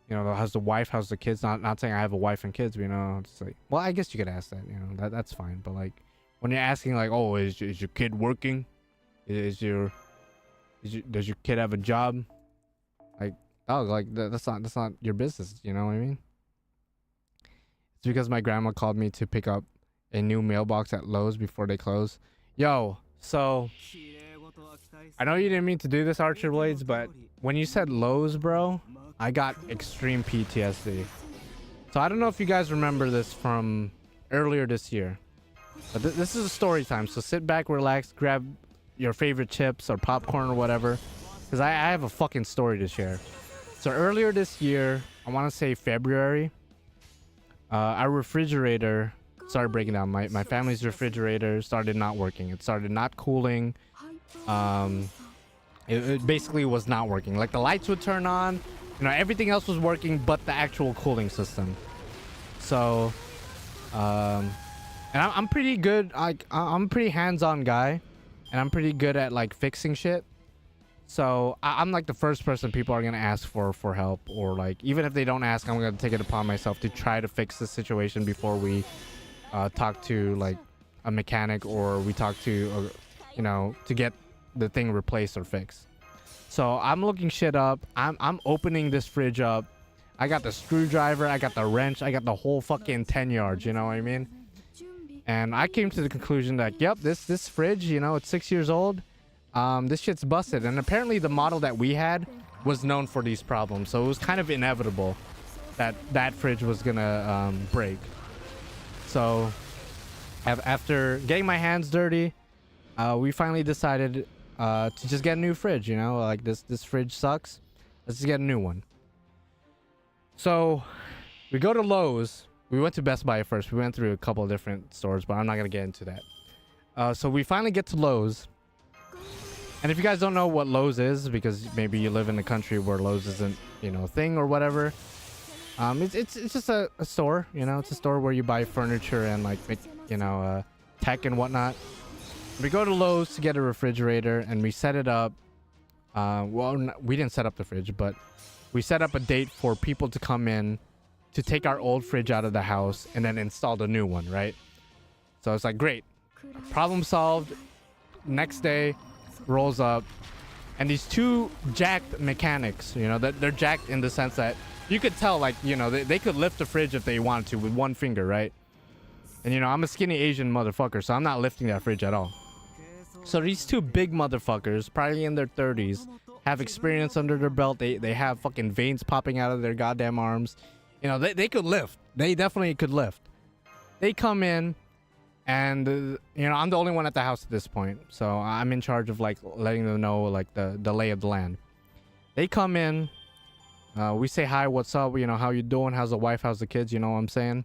Speaker 1: you know, how's the wife, how's the kids? Not saying I have a wife and kids, but, you know, it's like, well, I guess you could ask that, you know, that's fine, but like when you're asking like, oh, is your kid working? Does your kid have a job? Like, dog, like that's not your business. You know what I mean? It's because my grandma called me to pick up a new mailbox at Lowe's before they close. Yo, so I know you didn't mean to do this, Archer Blades, but when you said Lowe's, bro, I got extreme PTSD. So I don't know if you guys remember this from earlier this year, but this is a story time. So sit back, relax, grab your favorite chips or popcorn or whatever, because I have a fucking story to share. So earlier this year, I want to say February, our refrigerator started breaking down. My family's refrigerator started not working. It started not cooling. It basically was not working. Like the lights would turn on, you know, everything else was working but the actual cooling system. So and I'm pretty good. I'm a pretty hands-on guy, and I'm pretty good at like fixing shit. So I'm like the first person people are gonna ask for help, or like even if they don't ask, I'm gonna take it upon myself to try to fix the situation before we talk to like a mechanic, or we talk to you know, to get the thing replaced or fixed. So I'm looking shit up. I'm opening this fridge up. I got the screwdriver, I got the wrench, I got the whole fucking 10 yards, you know what I mean? And I came to the conclusion that, yep, this fridge, you know, it's 6 years old. This shit's busted. And apparently the model that we had was known for these problems. So it was kind of inevitable that that fridge was gonna break. So after getting my hands dirty, we finally decided to just get a new fridge, you know, like this fridge sucks. Let's just get a new one. So we go to Lowe's. We went to Best Buy first. We went through a couple of different stores, but I'm not going to get into that. So we finally get to Lowe's. And if you guys don't know what Lowe's is, because maybe you live in a country where Lowe's isn't, you know, a thing or whatever. It's just a store, you know, it's a store where you buy furniture and like, you know, tech and whatnot. We go to Lowe's to get a refrigerator and we set it up. Well, we didn't set up the fridge, but we set up a date for people to come in to take our old fridge out of the house and then install the new one, right? So it's like, great, problem solved. Next day rolls up, and these two jacked mechanics, you know, they're jacked in the sense that you could tell, like, you know, they could lift the fridge if they wanted to with one finger, right? And you know, I'm a skinny Asian motherfucker, so I'm not lifting that fridge at all. So these two big motherfuckers, probably in their 30s, have experience under their belt. They have fucking veins popping out of their goddamn arms. You know, they could lift. They definitely could lift. They come in, and you know, I'm the only one at the house at this point, so I'm in charge of like letting them know like the lay of the land. They come in, we say hi, what's up, you know, how you doing, how's the wife, how's the kids, you know what I'm saying?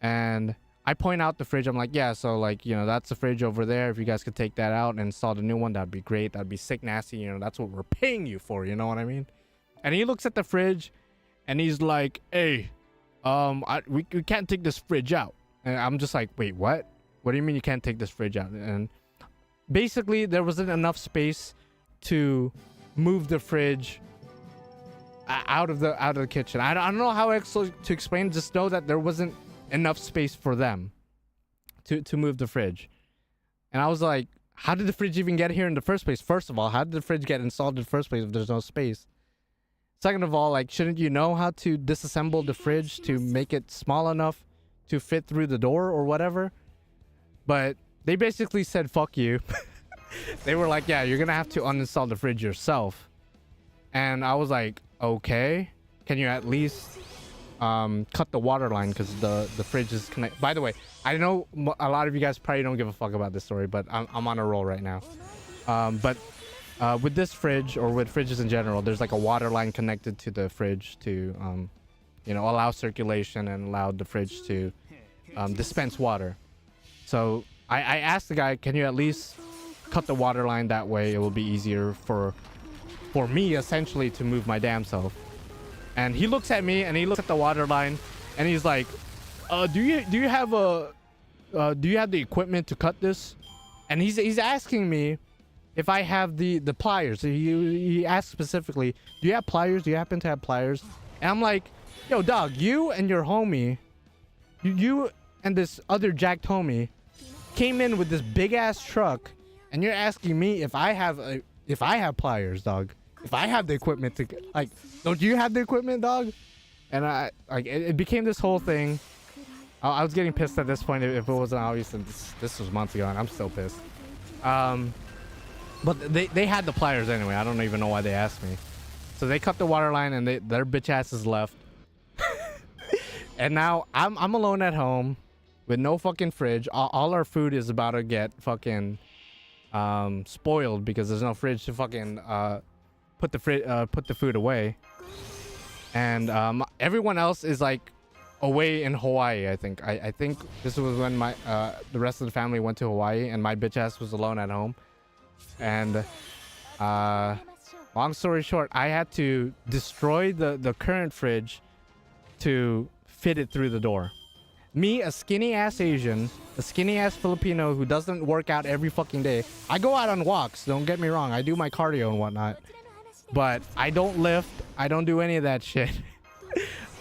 Speaker 1: And I point out the fridge. I'm like, yeah, so like, you know, that's the fridge over there. If you guys could take that out and install the new one, that'd be great. That'd be sick nasty, you know, that's what we're paying you for, you know what I mean? And he looks at the fridge and he's like, hey, we can't take this fridge out. And I'm just like, wait, what? What do you mean you can't take this fridge out? And basically there wasn't enough space to move the fridge out of the kitchen. I don't know how to explain. Just know that there wasn't enough space for them to move the fridge. And I was like, how did the fridge even get here in the first place? First of all, how did the fridge get installed in the first place if there's no space? Second of all, like, shouldn't you know how to disassemble the fridge to make it small enough to fit through the door or whatever? But they basically said, fuck you. They were like, yeah, you're gonna have to uninstall the fridge yourself. And I was like, okay, can you at least cut the water line, because the fridge is connected. By the way, I know a lot of you guys probably don't give a fuck about this story, but I'm on a roll right now. But with this fridge, or with fridges in general, there's like a water line connected to the fridge to you know, allow circulation and allow the fridge to dispense water. So I asked the guy, can you at least cut the water line? That way it will be easier for me essentially to move my damn self. And he looks at me and he looks at the water line and he's like, do you have the equipment to cut this? And he's asking me if I have the pliers. He asked specifically, do you have pliers? Do you happen to have pliers? And I'm like, yo, dog, you and your homie, you and this other jacked homie came in with this big ass truck, and you're asking me if I have pliers, dog. if I had the equipment to like, don't you have the equipment, dog? And I like it became this whole thing. I was getting pissed at this point if it wasn't obvious, and this was months ago, and I'm still pissed. But they had the pliers anyway. I don't even know why they asked me. So they cut the water line, and their bitch asses left. And now I'm alone at home with no fucking fridge. All our food is about to get fucking spoiled because there's no fridge to fucking put the food away. And everyone else is like away in Hawaii. I think this was when my the rest of the family went to Hawaii, and my bitch ass was alone at home. And long story short, I had to destroy the current fridge to fit it through the door. Me, a skinny ass Asian, a skinny ass Filipino who doesn't work out every fucking day. I go out on walks, don't get me wrong. I do my cardio and whatnot, but I don't lift. I don't do any of that shit.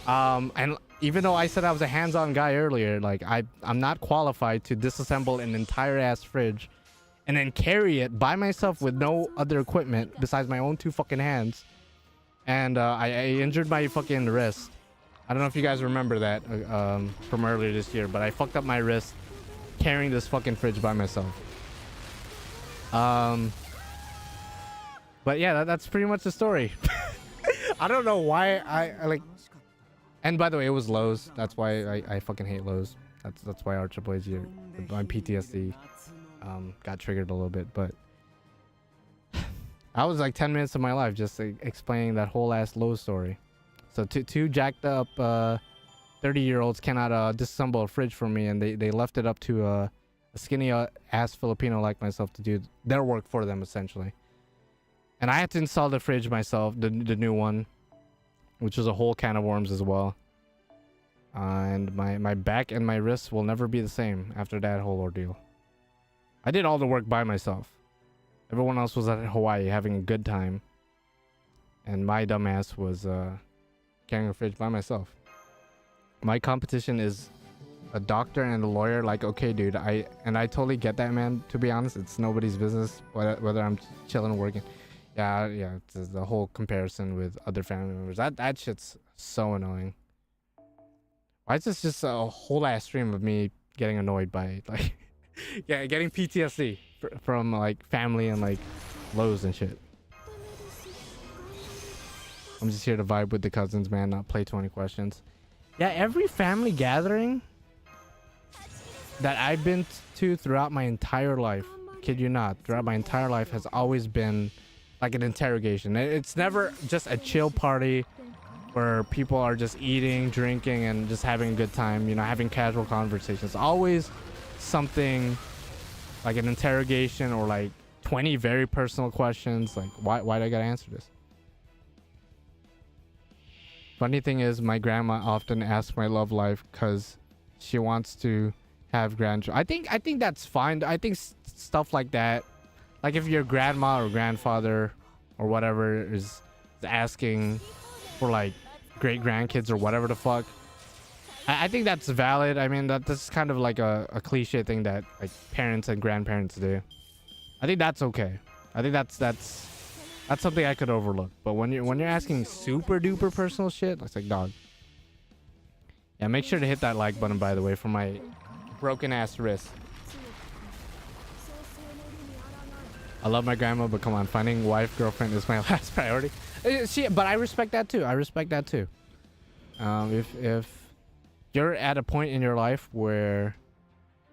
Speaker 1: And even though I said I was a hands-on guy earlier, like I'm not qualified to disassemble an entire ass fridge and then carry it by myself with no other equipment besides my own two fucking hands. And I injured my fucking wrist. I don't know if you guys remember that from earlier this year, but I fucked up my wrist carrying this fucking fridge by myself. But yeah, that's pretty much the story. I don't know why I like. And by the way, it was Lowe's. That's why I fucking hate Lowe's. That's why our AAA's here. My PTSD got triggered a little bit, but I was like 10 minutes of my life just explaining that whole ass Lowe's story. So two jacked up 30-year-olds cannot disassemble a fridge for me, and they left it up to a skinny ass Filipino like myself to do their work for them essentially. And I had to install the fridge myself, the new one, which was a whole can of worms as well. And my back and my wrists will never be the same after that whole ordeal. I did all the work by myself. Everyone else was at Hawaii having a good time, and my dumbass was carrying a fridge by myself. My competition is a doctor and a lawyer. Like, okay, dude, I totally get that, man. To be honest, it's nobody's business whether I'm chilling or working. Yeah, it's the whole comparison with other family members. That shit's so annoying. Why is this just a whole ass stream of me getting annoyed by like, yeah, getting PTSD from like family and like Lowe's and shit. I'm just here to vibe with the cousins, man, not play 20 questions. Yeah, every family gathering that I've been to throughout my entire life, kid you not, throughout my entire life has always been like an interrogation. It's never just a chill party where people are just eating, drinking, and just having a good time, you know, having casual conversations. Always something like an interrogation or like 20 very personal questions. Like, why do I gotta answer this? Funny thing is, my grandma often asks my love life because she wants to have grandchildren. I think that's fine. I think stuff like that, like if your grandma or grandfather or whatever is asking for like great grandkids or whatever the fuck, I think that's valid. I mean, that's kind of like a cliche thing that like parents and grandparents do. I think that's okay. I think that's something I could overlook. But when you're asking super duper personal shit, it's like, dog. Yeah, make sure to hit that like button, by the way, for my broken ass wrist. I love my grandma, but come on, finding wife, girlfriend is my last priority. But I respect that too. If you're at a point in your life where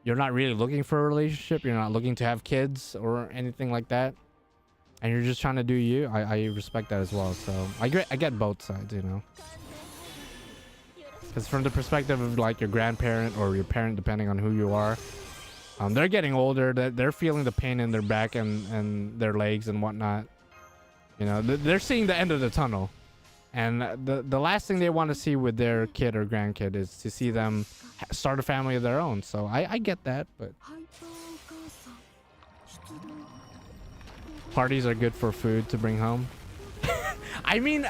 Speaker 1: you're not really looking for a relationship, you're not looking to have kids or anything like that, and you're just trying to do you, I respect that as well. So I get both sides, you know. Because from the perspective of like your grandparent or your parent, depending on who you are, they're getting older. They're feeling the pain in their back and their legs and whatnot. You know, they're seeing the end of the tunnel. And the last thing they want to see with their kid or grandkid is to see them start a family of their own. So I get that, but parties are good for food to bring home. I mean,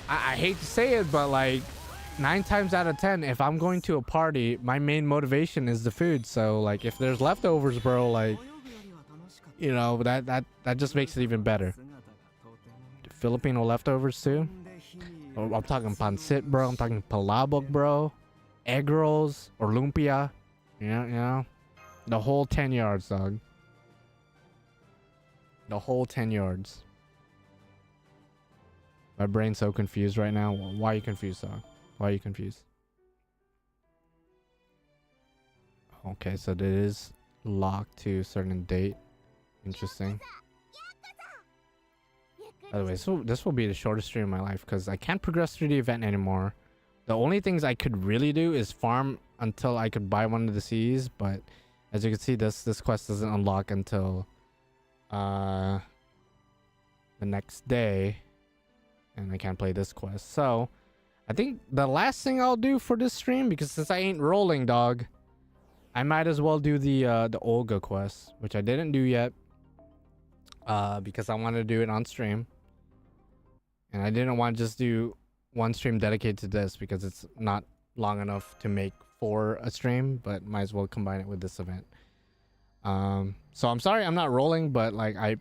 Speaker 1: I hate to say it, but like 9 times out of 10, if I'm going to a party, my main motivation is the food. So like if there's leftovers, bro, like, you know, that just makes it even better. Filipino leftovers too. I'm talking pancit, bro. I'm talking palabok, bro. Egg rolls or lumpia. Yeah. The whole 10 yards, dog. The whole 10 yards. My brain's so confused right now. Why are you confused, dog? Why are you confused? Okay, so it is locked to a certain date. Interesting. By the way, so this will be the shortest stream of my life because I can't progress through the event anymore. The only things I could really do is farm until I could buy one of the Cs, but as you can see, this quest doesn't unlock until the next day, and I can't play this quest. So I think the last thing I'll do for this stream, because since I ain't rolling, dog, I might as well do the Olga quest, which I didn't do yet, because I wanted to do it on stream. And I didn't want to just do one stream dedicated to this because it's not long enough to make for a stream, but might as well combine it with this event. So I'm sorry I'm not rolling, but like I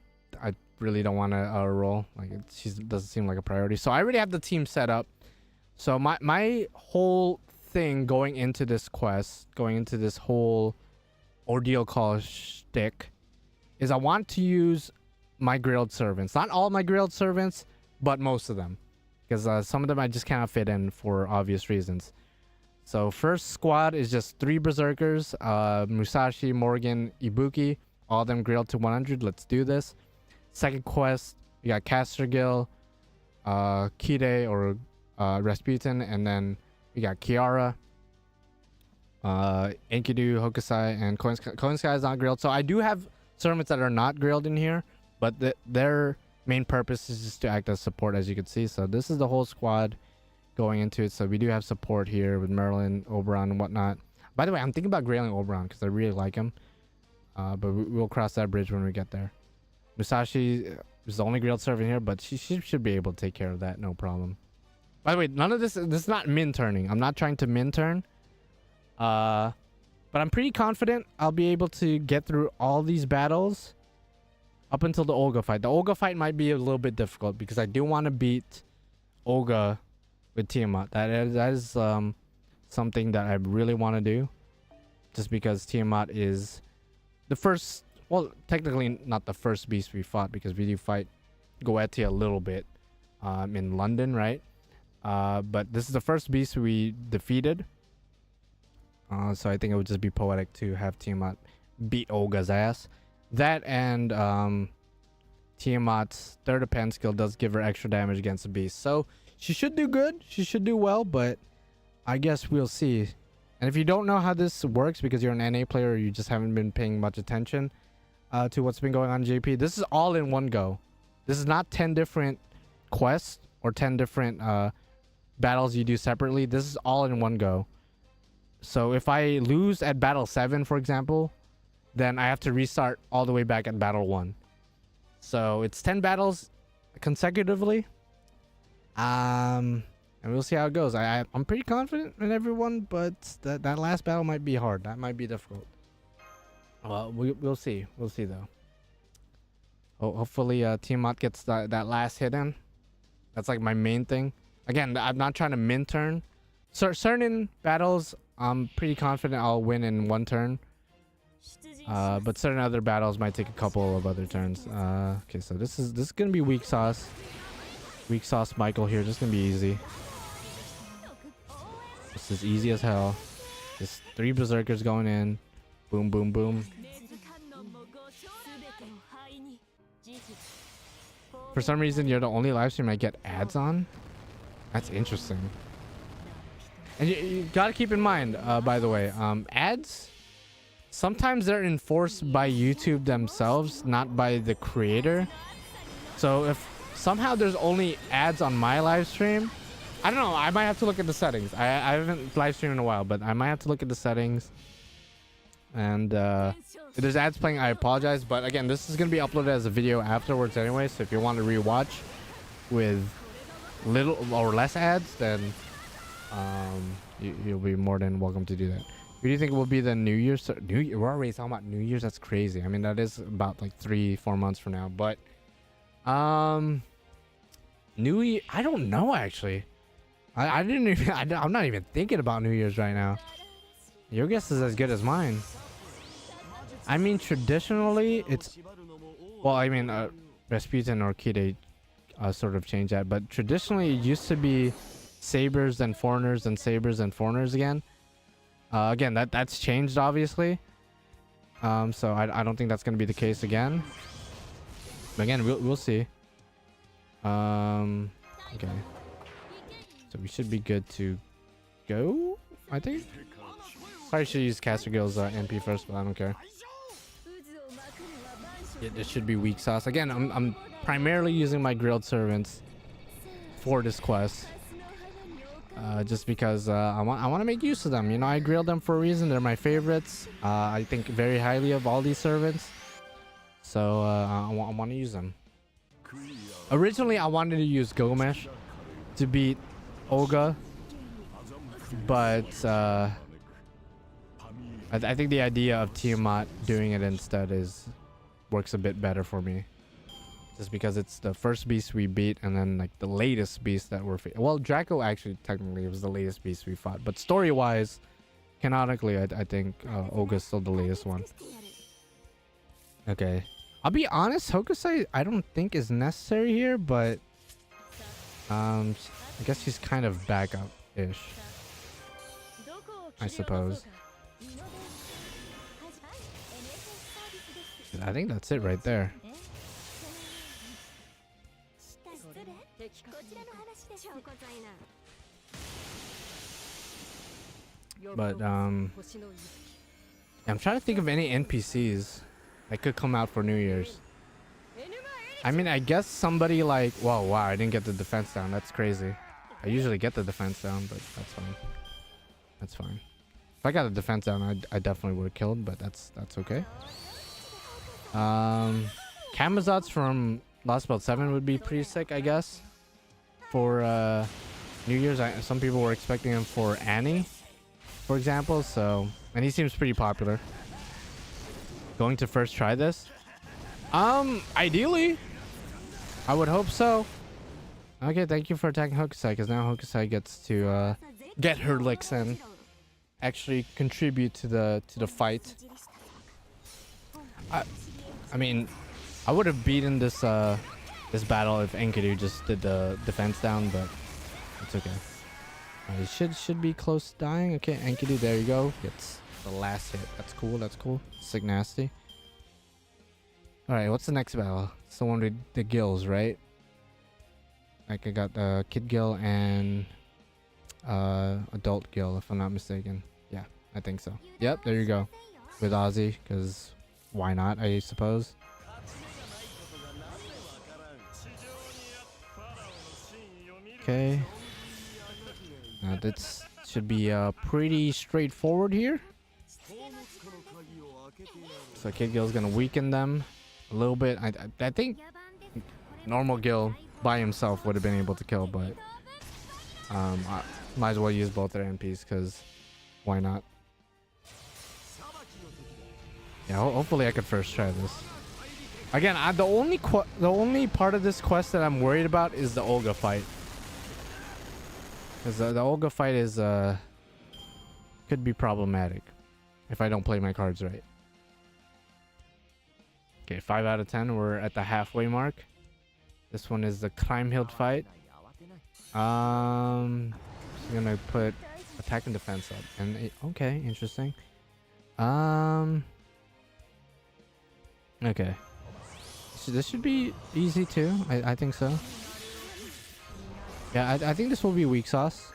Speaker 1: really don't want to roll. Like it doesn't seem like a priority. So I already have the team set up. So my whole thing going into this quest, going into this whole ordeal call shtick, is I want to use my grilled servants. Not all my grilled servants, but most of them, because some of them I just cannot fit in for obvious reasons. So first squad is just 3 berserkers, Musashi, Morgan, Ibuki, all of them grilled to 100. Let's do this. Second quest, we got Castergill, Kide or Rasputin, and then we got Kiara, Enkidu, Hokusai, and Koenskai is not grilled. So I do have servants that are not grilled in here, but their main purpose is just to act as support, as you can see. So this is the whole squad going into it. So we do have support here with Merlin, Oberon, and whatnot. By the way, I'm thinking about grailing Oberon because I really like him. But we'll cross that bridge when we get there. Musashi is the only grilled servant here, but she should be able to take care of that, no problem. By the way, none of this is not min turning. I'm not trying to min turn. But I'm pretty confident I'll be able to get through all these battles up until the Olga fight. The Olga fight might be a little bit difficult because I do want to beat Olga with Tiamat. That is something that I really want to do, just because Tiamat is the first, well, technically not the first beast we fought, because we do fight Goetia a little bit in London, right? But this is the first beast we defeated. So I think it would just be poetic to have Tiamat beat Olga's ass. That and Tiamat's third append skill does give her extra damage against the beast. So she should do good. She should do well, but I guess we'll see. And if you don't know how this works because you're an NA player or you just haven't been paying much attention to what's been going on in JP, this is all in one go. This is not 10 different quests or 10 different battles you do separately. This is all in one go. So if I lose at battle 7, for example, then I have to restart all the way back at battle 1. So it's 10 battles consecutively. And we'll see how it goes. I'm pretty confident in everyone, but that last battle might be hard. That might be difficult. Well, we'll see. We'll see though. Hopefully Tiamat gets that last hit in. That's like my main thing. Again, I'm not trying to min turn. Certain battles, I'm pretty confident I'll win in one turn. But certain other battles might take a couple of other turns. Okay, so this is gonna be weak sauce. Weak sauce Michael here. Just gonna be easy. This is easy as hell. Just 3 berserkers going in. Boom, boom, boom. For some reason, you're the only live stream I get ads on. That's interesting. And you gotta keep in mind, by the way, ads, sometimes they're enforced by YouTube themselves, not by the creator. So if somehow there's only ads on my live stream, I don't know, I might have to look at the settings. I haven't live streamed in a while, but I might have to look at the settings. And if there's ads playing, I apologize. But again, this is going to be uploaded as a video afterwards anyway. So if you want to rewatch with little or less ads, then you'll be more than welcome to do that. Who do you think will be the New Year's? We're already talking about New Year's. That's crazy. I mean, that is about like 3-4 months from now. But New Year? I don't know actually. I didn't even. I'm not even thinking about New Year's right now. Your guess is as good as mine. I mean, traditionally, it's. Well, I mean, Rasputin or Kide sort of changed that, but traditionally it used to be Sabers and Foreigners and Sabers and Foreigners again. Again, that's changed obviously. So I don't think that's gonna be the case again. But again, we'll see. Okay. So we should be good to go, I think. Probably should use Caster Gill's MP first, but I don't care. Yeah, this should be weak sauce. Again, I'm primarily using my grilled servants for this quest. Just because I want to make use of them. You know, I grilled them for a reason. They're my favorites. I think very highly of all these servants. So I want to use them. Originally, I wanted to use Gomesh to beat Olga, but I think the idea of Tiamat doing it instead works a bit better for me. Just because it's the first beast we beat and then like the latest beast that we're well, Draco actually technically was the latest beast we fought, but story-wise, canonically, I think Olga's still the latest one. Okay. I'll be honest, Hokusai I don't think is necessary here, but I guess she's kind of backup-ish, I suppose. I think that's it right there. But I'm trying to think of any NPCs that could come out for New Year's. I mean, I guess somebody like, whoa, wow, I didn't get the defense down. That's crazy. I usually get the defense down, but that's fine. That's fine. If I got the defense down, I definitely would have killed, but that's okay. Camazotz from Lostbelt 7 would be pretty sick, I guess. For New Year's, some people were expecting him for Annie, for example, so, and he seems pretty popular. Going to first try this? Ideally, I would hope so. Okay, thank you for attacking Hokusai, because now Hokusai gets to get her licks in, actually contribute to the fight. I mean, I would have beaten this this battle if Enkidu just did the defense down, but it's okay. He should be close to dying. Okay, Enkidu, there you go. Gets the last hit. That's cool. That's cool. Sick nasty. All right, what's the next battle? It's the one with the gills, right? Like I got Kid Gill and Adult Gill, if I'm not mistaken. Yeah, I think so. Yep, there you go. With Ozzy, because why not, I suppose. Okay. Now this should be pretty straightforward here. So Kid Gill's gonna weaken them a little bit. I think normal Gill by himself would have been able to kill, but I might as well use both their MPs because why not? Yeah, hopefully I could first try this. Again, the only part of this quest that I'm worried about is the Olga fight. Because the Olga fight is could be problematic if I don't play my cards right. Okay, 5 out of 10. We're at the halfway mark. This one is the Kriemhild fight. I'm gonna put attack and defense up. And okay, interesting. Okay. So this should be easy too. I think so. Yeah, I think this will be weak sauce.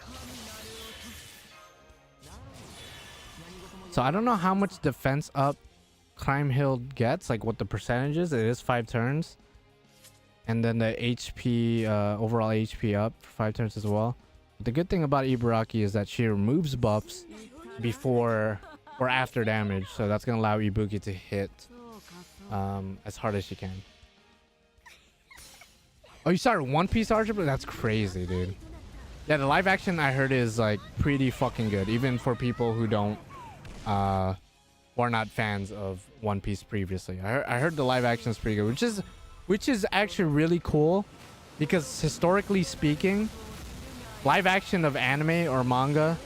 Speaker 1: So I don't know how much defense up Kriemhild gets, like what the percentage is. It is 5 turns. And then the HP, overall HP up for 5 turns as well. But the good thing about Ibaraki is that she removes buffs before or after damage. So that's going to allow Ibuki to hit as hard as she can. Oh, you started One Piece Archer? But that's crazy, dude. Yeah, the live action I heard is like pretty fucking good. Even for people who don't, who are not fans of One Piece previously. I heard the live action is pretty good, which is actually really cool because historically speaking, live action of anime or manga,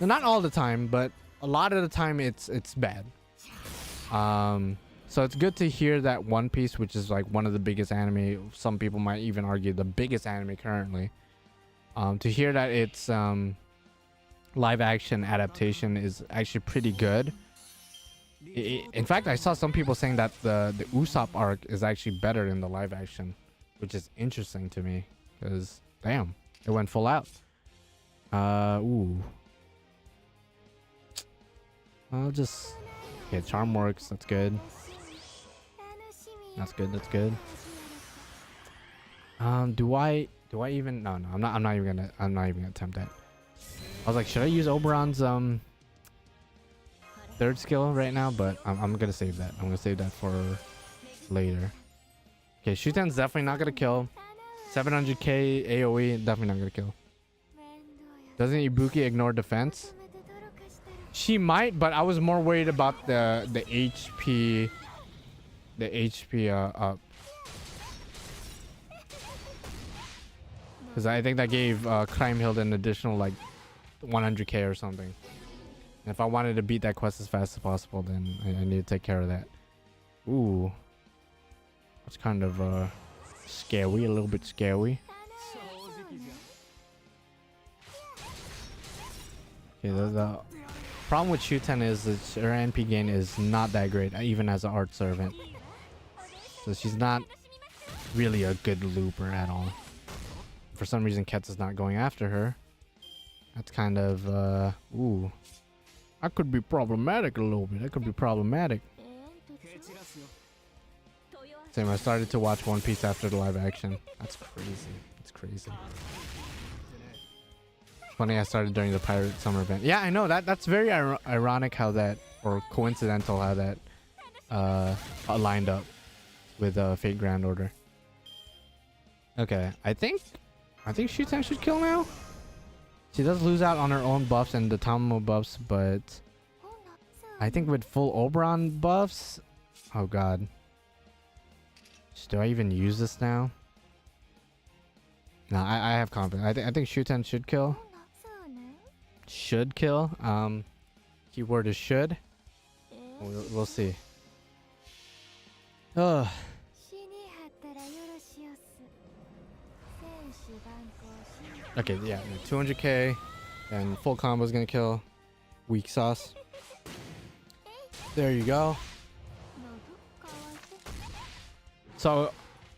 Speaker 1: not all the time, but a lot of the time it's bad. So it's good to hear that One Piece, which is like one of the biggest anime, some people might even argue the biggest anime currently, to hear that its live action adaptation is actually pretty good. In fact, I saw some people saying that the Usopp arc is actually better in the live action, which is interesting to me because damn, it went full out. Ooh. I'll just, yeah, charm works. That's good. That's good. That's good. Do I even? No. I'm not even gonna attempt that. I was like, should I use Oberon's third skill right now? But I'm gonna save that. I'm gonna save that for later. Okay, Shuten's definitely not gonna kill. 700k AOE, definitely not gonna kill. Doesn't Ibuki ignore defense? She might, but I was more worried about the HP. The HP up. Because I think that gave Kriemhild an additional like 100k or something. And if I wanted to beat that quest as fast as possible, then I need to take care of that. Ooh. That's kind of scary, a little bit scary. Okay, the problem with Shuten is that her NP gain is not that great, even as an art servant. So she's not really a good looper at all. For some reason, Ketz is not going after her. That's kind of, ooh. That could be problematic a little bit. That could be problematic. Same, I started to watch One Piece after the live action. That's crazy. That's crazy. Funny, I started during the Pirate Summer event. Yeah, I know. That's very ironic how that, or coincidental how that lined up with Fate Grand Order. Okay, I think Shuten should kill now. She does lose out on her own buffs and the Tamamo buffs, but I think with full Oberon buffs, oh god. Do I even use this now? No, I have confidence. I think Shuten should kill. Should kill. Keyword is should. We'll see. Ugh. Okay, yeah, 200k and full combo is gonna kill. Weak sauce. There you go. So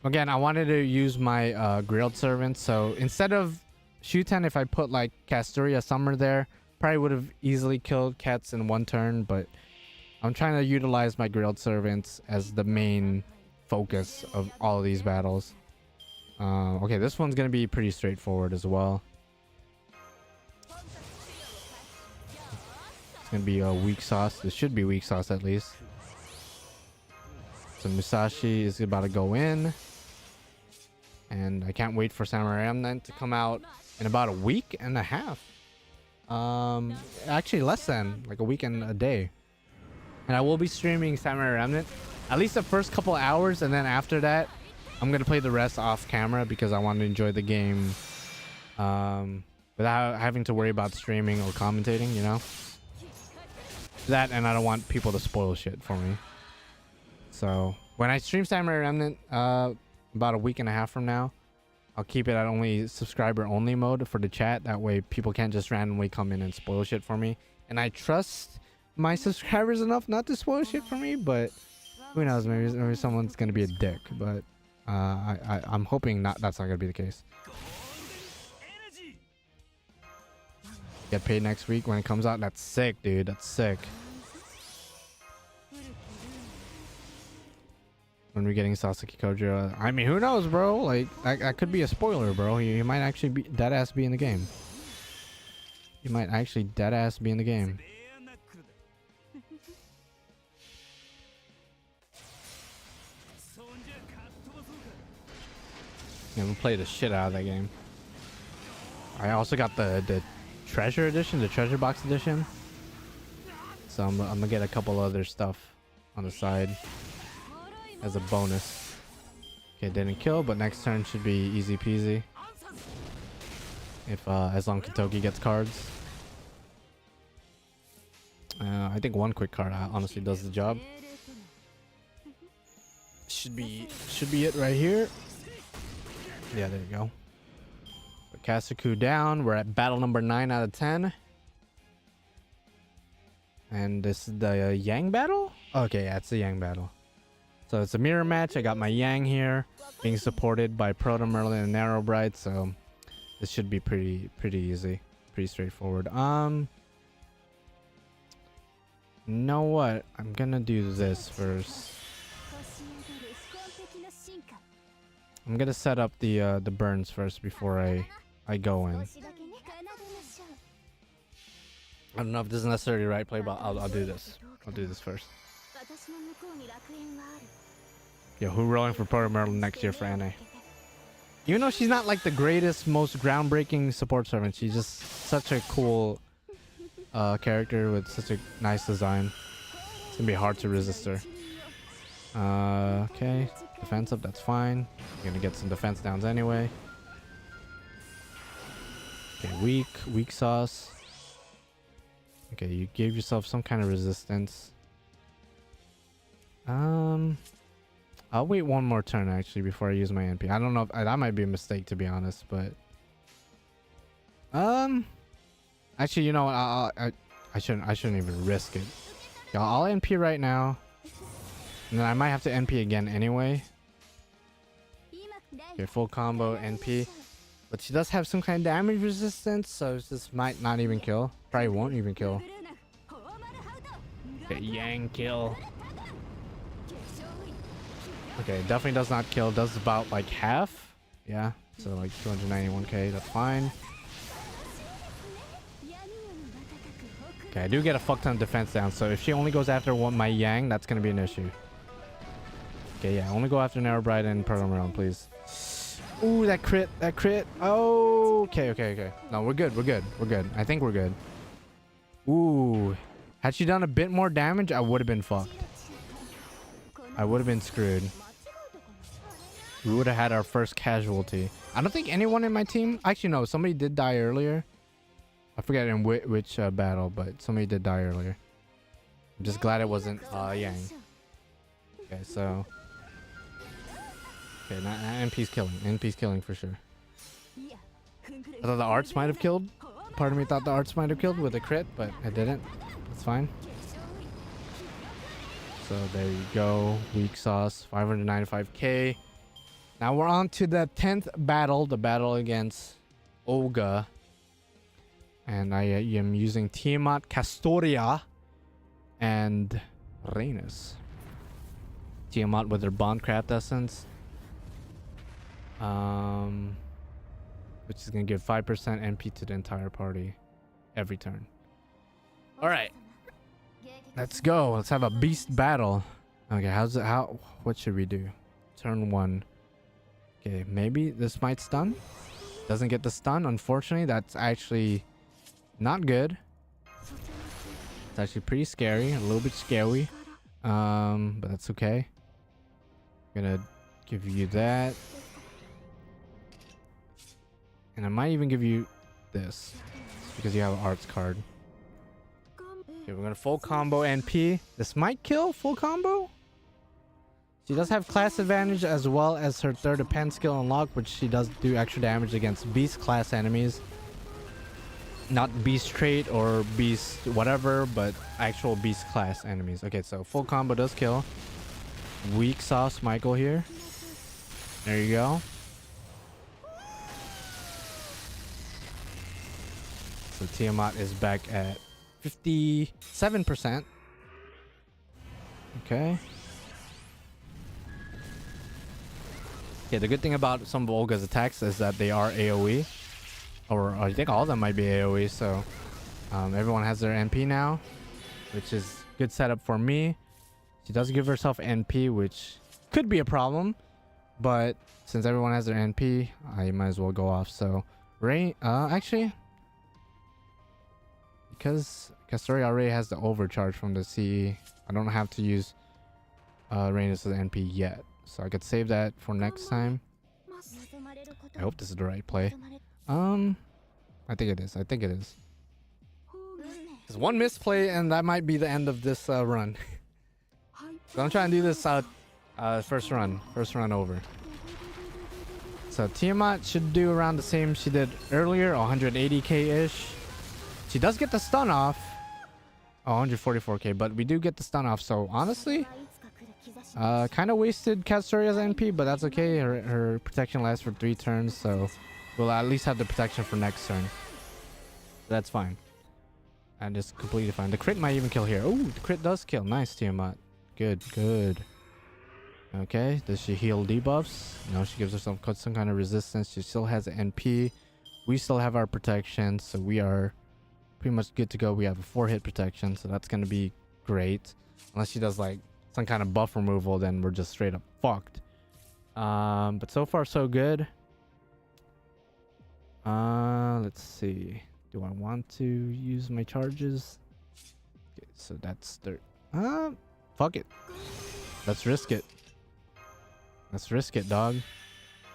Speaker 1: again, I wanted to use my grilled servant. So instead of Shuten, if I put like Castoria Summer there, probably would have easily killed Cats in one turn. But I'm trying to utilize my grilled servants as the main focus of all of these battles. Okay, this one's gonna be pretty straightforward as well. It's gonna be a weak sauce. This should be weak sauce at least. So Musashi is about to go in. And I can't wait for Samurai Remnant to come out in about a week and a half. Actually less than, like a week and a day. And I will be streaming Samurai Remnant at least the first couple hours, and then after that I'm gonna play the rest off camera because I want to enjoy the game without having to worry about streaming or commentating, you know? That, and I don't want people to spoil shit for me. So when I stream Samurai Remnant about a week and a half from now, I'll keep it at only subscriber only mode for the chat. That way people can't just randomly come in and spoil shit for me. And I trust my subscribers enough not to spoil shit for me, but who knows, maybe someone's gonna be a dick. But I'm hoping that's not gonna be the case. Get paid next week when it comes out. That's sick, dude. That's sick. When we're getting Sasaki Kojiro, I mean, who knows, bro? Like, that could be a spoiler, bro. He might actually be deadass be in the game. He might actually deadass be in the game. Yeah, we'll play the shit out of that game. I also got the treasure edition, the treasure box edition. So I'm gonna get a couple other stuff on the side as a bonus. Okay, didn't kill, but next turn should be easy peasy. If as long as Kitoki gets cards. I think one quick card honestly does the job. Should be it right here. Yeah, there you go. Kasuku down. We're at battle number 9 out of 10. And this is the Yang battle? Okay, yeah, it's the Yang battle. So it's a mirror match. I got my Yang here, being supported by Proto Merlin and Narrow Bright, so this should be pretty easy, pretty straightforward. You know what? I'm gonna do this first. I'm gonna set up the burns first before I go in. I don't know if this is necessarily the right play, but I'll do this. I'll do this first. Yo, who rolling for Proto Merlin next year for NA? Even though she's not like the greatest, most groundbreaking support servant, she's just such a cool character with such a nice design. It's gonna be hard to resist her. Okay, defensive, that's fine. You're gonna get some defense downs anyway. Okay, weak sauce. Okay, you gave yourself some kind of resistance. I'll wait one more turn actually before I use my NP. I don't know if that might be a mistake, to be honest, but actually, you know what? I shouldn't even risk it. I'll NP right now, and then I might have to NP again anyway. Okay, full combo NP, but she does have some kind of damage resistance, so this might not even kill. Probably won't even kill. Okay, Yang kill. Okay, definitely does not kill. Does about like half. Yeah, so like 291k. That's fine. Okay, I do get a fuck ton of defense down. So if she only goes after my Yang, that's gonna be an issue. Okay, yeah, only go after Narrow Bright and Proto Merlin, please. Ooh, that crit. Oh, okay. No, we're good. I think we're good. Ooh, had she done a bit more damage, I would have been fucked. I would have been screwed. We would have had our first casualty. I don't think anyone in my team... Actually, no. Somebody did die earlier. I forget in which battle, but somebody did die earlier. I'm just glad it wasn't Yang. Okay, so... Okay, not NP's killing. NP's killing for sure. I thought the arts might have killed. Part of me thought the arts might have killed with a crit, but it didn't. That's fine. So there you go. Weak sauce. 595k. Now we're on to the 10th battle. The battle against Olga. And I am using Tiamat, Castoria, and Rhaenys. Tiamat with her Bondcraft Essence. Which is going to give 5% NP to the entire party every turn. Alright. Let's go. Let's have a beast battle. Okay, what should we do? Turn 1. Okay, maybe this might stun. Doesn't get the stun, unfortunately. That's actually not good. It's actually pretty scary, a little bit scary. But that's okay. I'm gonna give you that. And I might even give you this, because you have an arts card. Okay, we're gonna full combo NP. This might kill full combo. She does have class advantage as well as her third append skill unlock, which she does do extra damage against beast class enemies. Not beast trait or beast whatever, but actual beast class enemies. Okay, so full combo does kill. Weak sauce Michael here. There you go. So Tiamat is back at 57%. Okay. Yeah, the good thing about some of Olga's attacks is that they are AoE. Or I think all of them might be AoE, so everyone has their NP now, which is good setup for me. She does give herself NP, which could be a problem, but since everyone has their NP, I might as well go off. So actually, because Castoria already has the overcharge from the CE, I don't have to use Rhaenys' NP yet. so I could save that for next time. I hope this is the right play. I think it is. I think it is. There's one misplay, and that might be the end of this run. So I'm trying to do this first run over. So Tiamat should do around the same she did earlier, 180k-ish. She does get the stun off. Oh, 144k, but we do get the stun off. So honestly, kind of wasted Katsuria's NP, but that's okay. Her protection lasts for 3 turns, so we'll at least have the protection for next turn. That's fine. And it's completely fine. The crit might even kill here. Oh, the crit does kill. Nice, Tiamat. Good, good. Okay, does she heal debuffs? No, she gives herself some kind of resistance. She still has an NP. We still have our protection, so we are pretty much good to go. We have a 4-hit protection, so that's going to be great. Unless she does like some kind of buff removal, then we're just straight up fucked. But so far so good. Let's see. Do I want to use my charges? Okay, so that's fuck it. Let's risk it. Let's risk it, dog.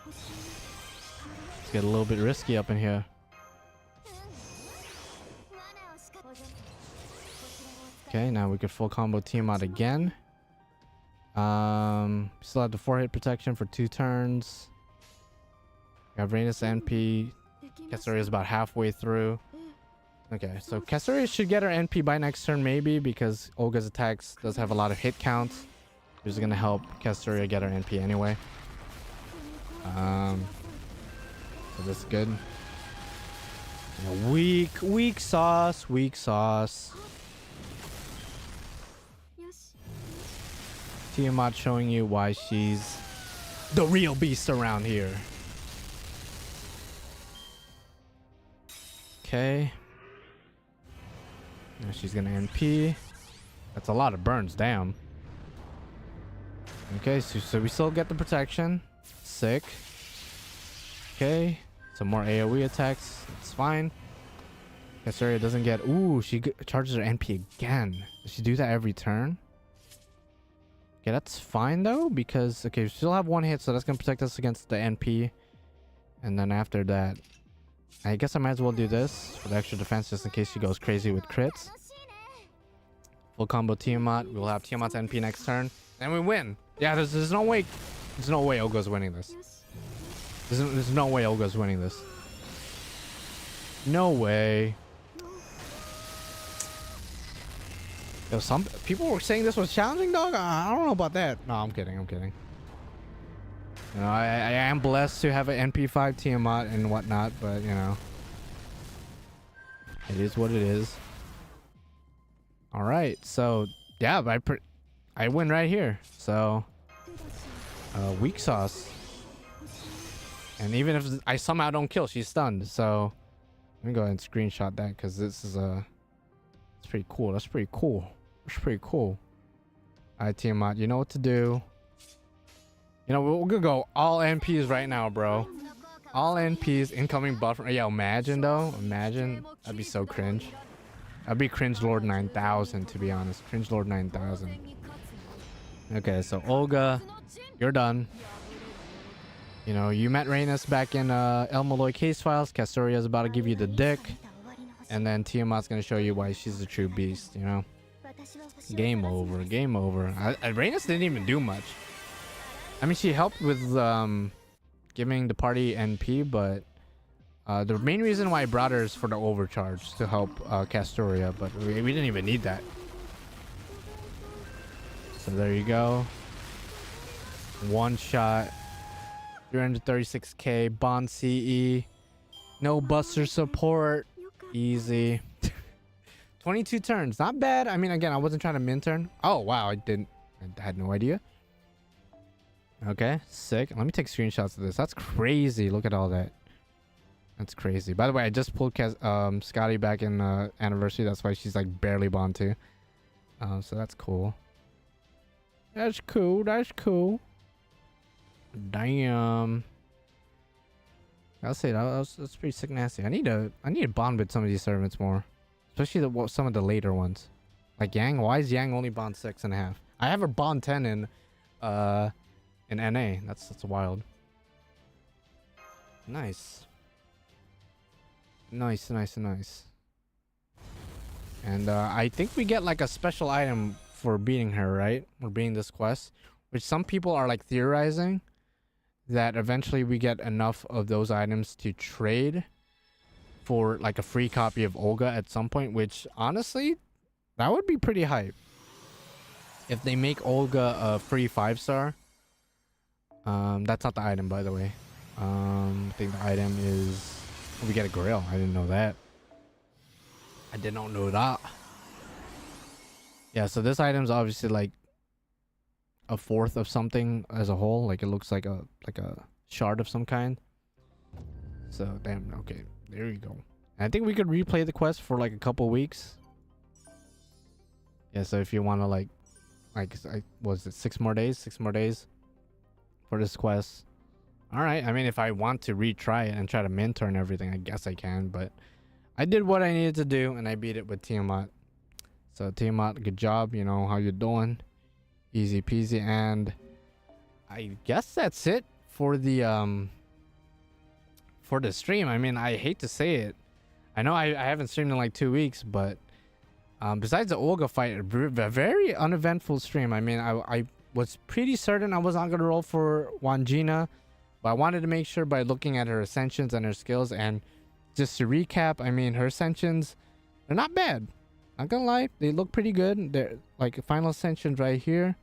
Speaker 1: Let's get a little bit risky up in here. Okay, now we could full combo Tiamat again. Still have the 4-hit protection for 2 turns. We have Rhaenys NP. Katsuria is about halfway through. Okay, so Katsuria should get her NP by next turn maybe, because Olga's attacks does have a lot of hit counts. Which is gonna help Katsuria get her NP anyway. So this is good. Weak sauce. Tiamat showing you why she's the real beast around here. Okay. Now she's gonna NP. That's a lot of burns, damn. Okay, so we still get the protection. Sick. Okay, some more AoE attacks. It's fine. Katsuria doesn't get... Ooh, she charges her NP again. Does she do that every turn? Okay, that's fine though, because... Okay, we still have 1 hit, so that's going to protect us against the NP. And then after that... I guess I might as well do this for the extra defense, just in case she goes crazy with crits. Full combo Tiamat. We'll have Tiamat's NP next turn. And we win. Yeah, there's no way. There's no way Olga's winning this. There's no way Olga's winning this. No way. Yo, some people were saying this was challenging, dog. I don't know about that. No, I'm kidding. I'm kidding. You know, I am blessed to have an NP5 Tiamat and whatnot, but you know, it is what it is. All right, so yeah, I win right here. So weak sauce, and even if I somehow don't kill, she's stunned. So let me go ahead and screenshot that, because this is it's pretty cool. That's pretty cool. That's pretty cool. All right, Tiamat, you know what to do. You know, we're gonna go all NPs right now, bro. All NPs, incoming buffer. Yeah, imagine though. Imagine. That'd be so cringe. That'd be Cringe Lord 9000, to be honest. Cringe Lord 9000. Okay, so Olga, you're done. You know, you met Rhaenys back in El Malloy case files. Kasturia's about to give you the dick. And then Tiamat's gonna show you why she's the true beast, you know? Game over, game over. Rhaenys didn't even do much. I mean, she helped with giving the party NP, but the main reason why I brought her is for the overcharge to help Kasturia, but we didn't even need that. So there you go. One shot. 336k. Bond CE. No buster support. Easy. 22 turns. Not bad. I mean, again, I wasn't trying to min turn. Oh, wow. I had no idea. Okay, sick. Let me take screenshots of this. That's crazy. Look at all that. That's crazy. By the way, I just pulled Scotty back in anniversary. That's why she's like barely bond too. So that's cool. That's cool. That's cool. Damn. I'll say that's pretty sick nasty. I need to bond with some of these servants more, especially some of the later ones. Like Yang. Why is Yang only bond 6.5? I have her bond 10 in in NA. That's wild. Nice. Nice. And I think we get like a special item for beating her, right? We're beating this quest, which some people are like theorizing that eventually we get enough of those items to trade for like a free copy of Olga at some point, which honestly, that would be pretty hype. If they make Olga a free 5-star. That's not the item, by the way. I think the item is... we get a grill. I didn't know that. I did not know that. Yeah, so this item's obviously like a fourth of something as a whole. Like it looks like a shard of some kind. So damn, okay, there you go. And I think we could replay the quest for like a couple weeks. Yeah, so if you want to like was it 6 more days? 6 more days for this quest. All right. I mean, if I want to retry it and try to mentor and everything, I guess I can. But I did what I needed to do, and I beat it with Tiamat. So Tiamat, good job. You know how you're doing. Easy peasy. And I guess that's it for the stream. I mean, I hate to say it. I know I haven't streamed in like 2 weeks, but besides the Olga fight, a very uneventful stream. I mean, I was pretty certain I was not going to roll for Wandjina, but I wanted to make sure by looking at her ascensions and her skills. And just to recap, I mean, her ascensions, they're not bad. Not gonna lie, they look pretty good. They're like final ascensions right here.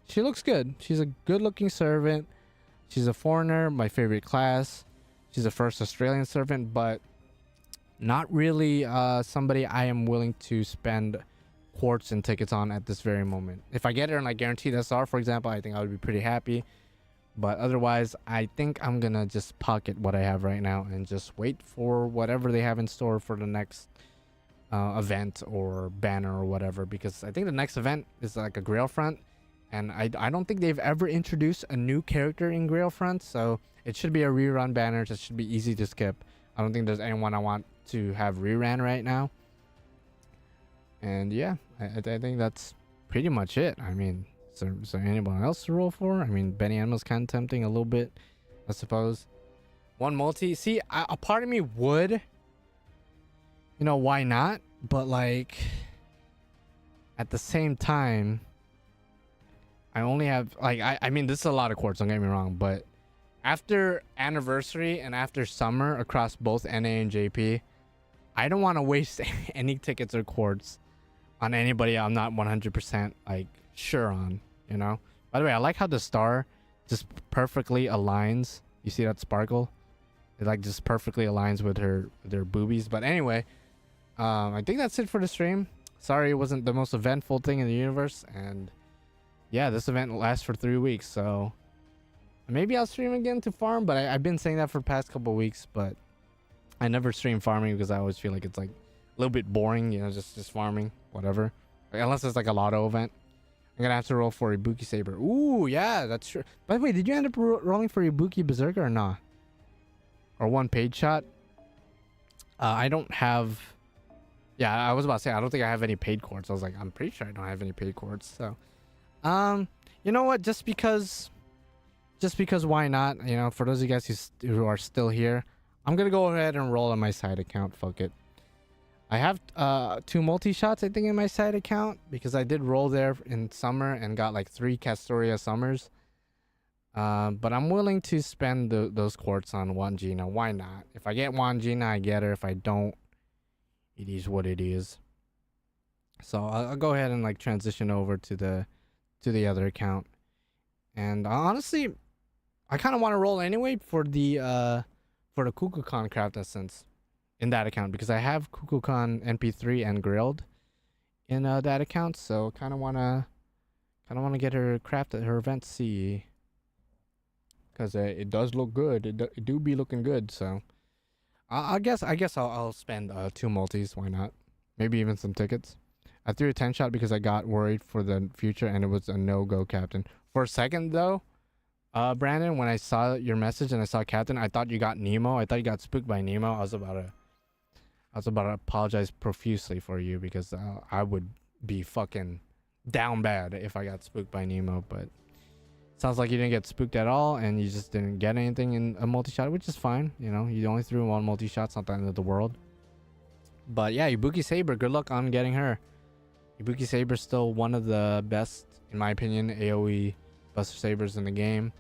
Speaker 1: She looks good. She's a good looking servant. She's a foreigner, my favorite class. She's a first Australian servant, but not really somebody I am willing to spend quartz and tickets on at this very moment. If I get her in like guaranteed SR, for example, I think I would be pretty happy. But otherwise, I think I'm gonna just pocket what I have right now and just wait for whatever they have in store for the next event or banner or whatever, because I think the next event is like a Grail Front, and I don't think they've ever introduced a new character in Grail Front, so it should be a rerun banner. It should be easy to skip. I don't think there's anyone I want to have reran right now. And yeah, I think that's pretty much it. I mean, is there anyone else to roll for? I mean, Benny Animal's kind of tempting a little bit, I suppose. One multi. See, a part of me would, you know, why not? But like, at the same time, I only have like, I mean, this is a lot of quartz, don't get me wrong, but after anniversary and after summer across both NA and JP, I don't want to waste any tickets or quartz on anybody I'm not 100% like sure on, you know. By the way, I like how the star just perfectly aligns. You see that sparkle? It like just perfectly aligns with their boobies. But anyway, I think that's it for the stream. Sorry it wasn't the most eventful thing in the universe, and yeah, this event lasts for 3 weeks, so maybe I'll stream again to farm. But I've been saying that for the past couple weeks, but I never stream farming because I always feel like it's like a little bit boring, you know, just farming, whatever. Like, unless it's like a lotto event. I'm gonna have to roll for Ibuki Saber. Ooh, yeah, that's true. By the way, did you end up rolling for Ibuki Berserker or not? Or one paid shot? I don't have... Yeah, I was about to say, I don't think I have any paid quartz. I was like, I'm pretty sure I don't have any paid quartz, so... you know what? Just because why not? You know, for those of you guys who are still here, I'm gonna go ahead and roll on my side account. Fuck it. I have 2 multi-shots, I think, in my side account, because I did roll there in summer and got like 3 Castoria summers. But I'm willing to spend those quartz on Wandjina. Why not? If I get Wandjina, I get her. If I don't, it is what it is. So I'll go ahead and like transition over to the other account. And honestly, I kind of want to roll anyway for the Kukulkan craft essence in that account, because I have Kukulkan NP3 and grilled in that account. So kind of wanna get her craft at her event C, because it does look good. It do be looking good. So I guess I'll spend 2 multis. Why not? Maybe even some tickets. I threw a 10 shot because I got worried for the future, and it was a no-go captain. For a second though, Brandon, when I saw your message and I saw captain, I thought you got Nemo. I thought you got spooked by Nemo. I was about to apologize profusely for you, because I would be fucking down bad if I got spooked by Nemo. But Sounds like you didn't get spooked at all, and you just didn't get anything in a multi-shot, which is fine. You know, you only threw one multi-shot. It's not the end of the world. But yeah, Ibuki Saber, good luck on getting her. Ibuki Saber's still one of the best, in my opinion, AoE Buster Sabers in the game.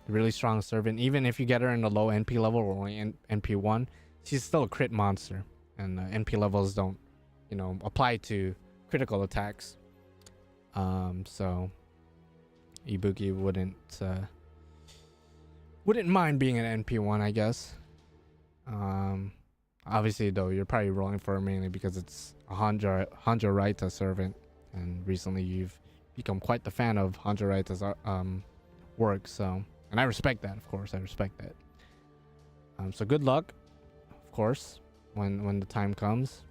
Speaker 1: Really strong servant. Even if you get her in the low NP level or only NP1, she's still a crit monster. And NP levels don't, you know, apply to critical attacks. So Ibuki wouldn't mind being an NP1, I guess. Obviously, though, you're probably rolling for her mainly because it's a Hanjo Raita servant, and recently you've become quite the fan of Hanjo Raita's work. So, and I respect that, of course. I respect that. So good luck, of course, when the time comes,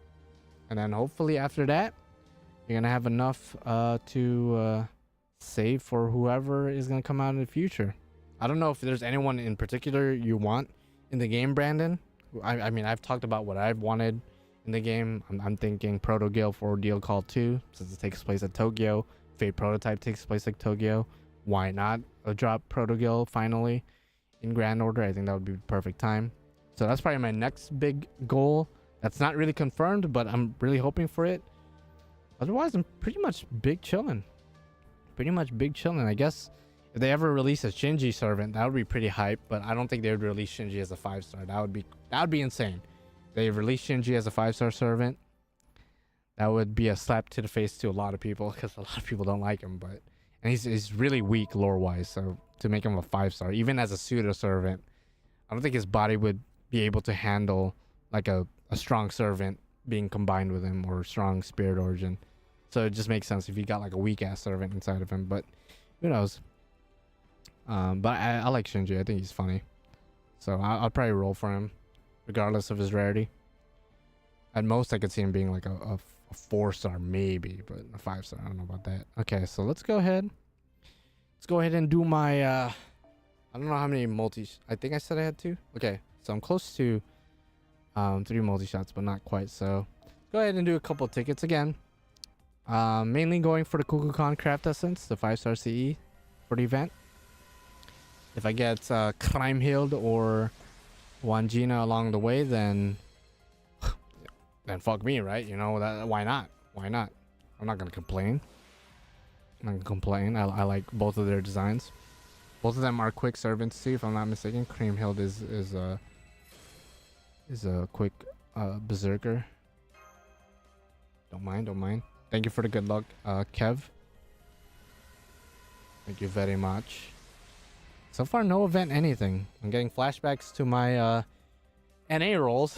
Speaker 1: and then hopefully after that, you're gonna have enough to save for whoever is gonna come out in the future. I don't know if there's anyone in particular you want in the game, Brandon. I mean, I've talked about what I've wanted in the game. I'm thinking Proto Gale for Deal Call 2, since it takes place at Tokyo. Fate Prototype takes place at Tokyo. Why not drop Proto Gale finally in Grand Order? I think that would be the perfect time. So that's probably my next big goal. That's not really confirmed, but I'm really hoping for it. Otherwise, I'm pretty much big chillin'. I guess if they ever release a Shinji servant, that would be pretty hype. But I don't think they would release Shinji as a 5-star. That would be insane. They released Shinji as a 5-star servant. That would be a slap to the face to a lot of people, because a lot of people don't like him. And he's really weak lore wise. So to make him a 5-star, even as a pseudo servant, I don't think his body would be able to handle like a strong servant being combined with him, or strong spirit origin. So it just makes sense if you got like a weak ass servant inside of him. But who knows? But I like Shinji. I think he's funny. So I'll probably roll for him, regardless of his rarity. At most, I could see him being like a 4-star maybe, but a 5-star, I don't know about that. Okay, so let's go ahead. Let's go ahead and do my I don't know how many multis. I think I said I had 2. Okay, so I'm close to 3 multi-shots, but not quite. So go ahead and do a couple tickets again. Mainly going for the Kukulkan Craft Essence, the 5-star CE for the event. If I get Kriemhild or Wandjina along the way, then fuck me, right? You know, why not? I'm not gonna complain. I like both of their designs. Both of them are quick servants too, if I'm not mistaken. Kriemhild is a quick berserker. Don't mind. Thank you for the good luck, Kev. Thank you very much. So far, no event anything. I'm getting flashbacks to my NA rolls.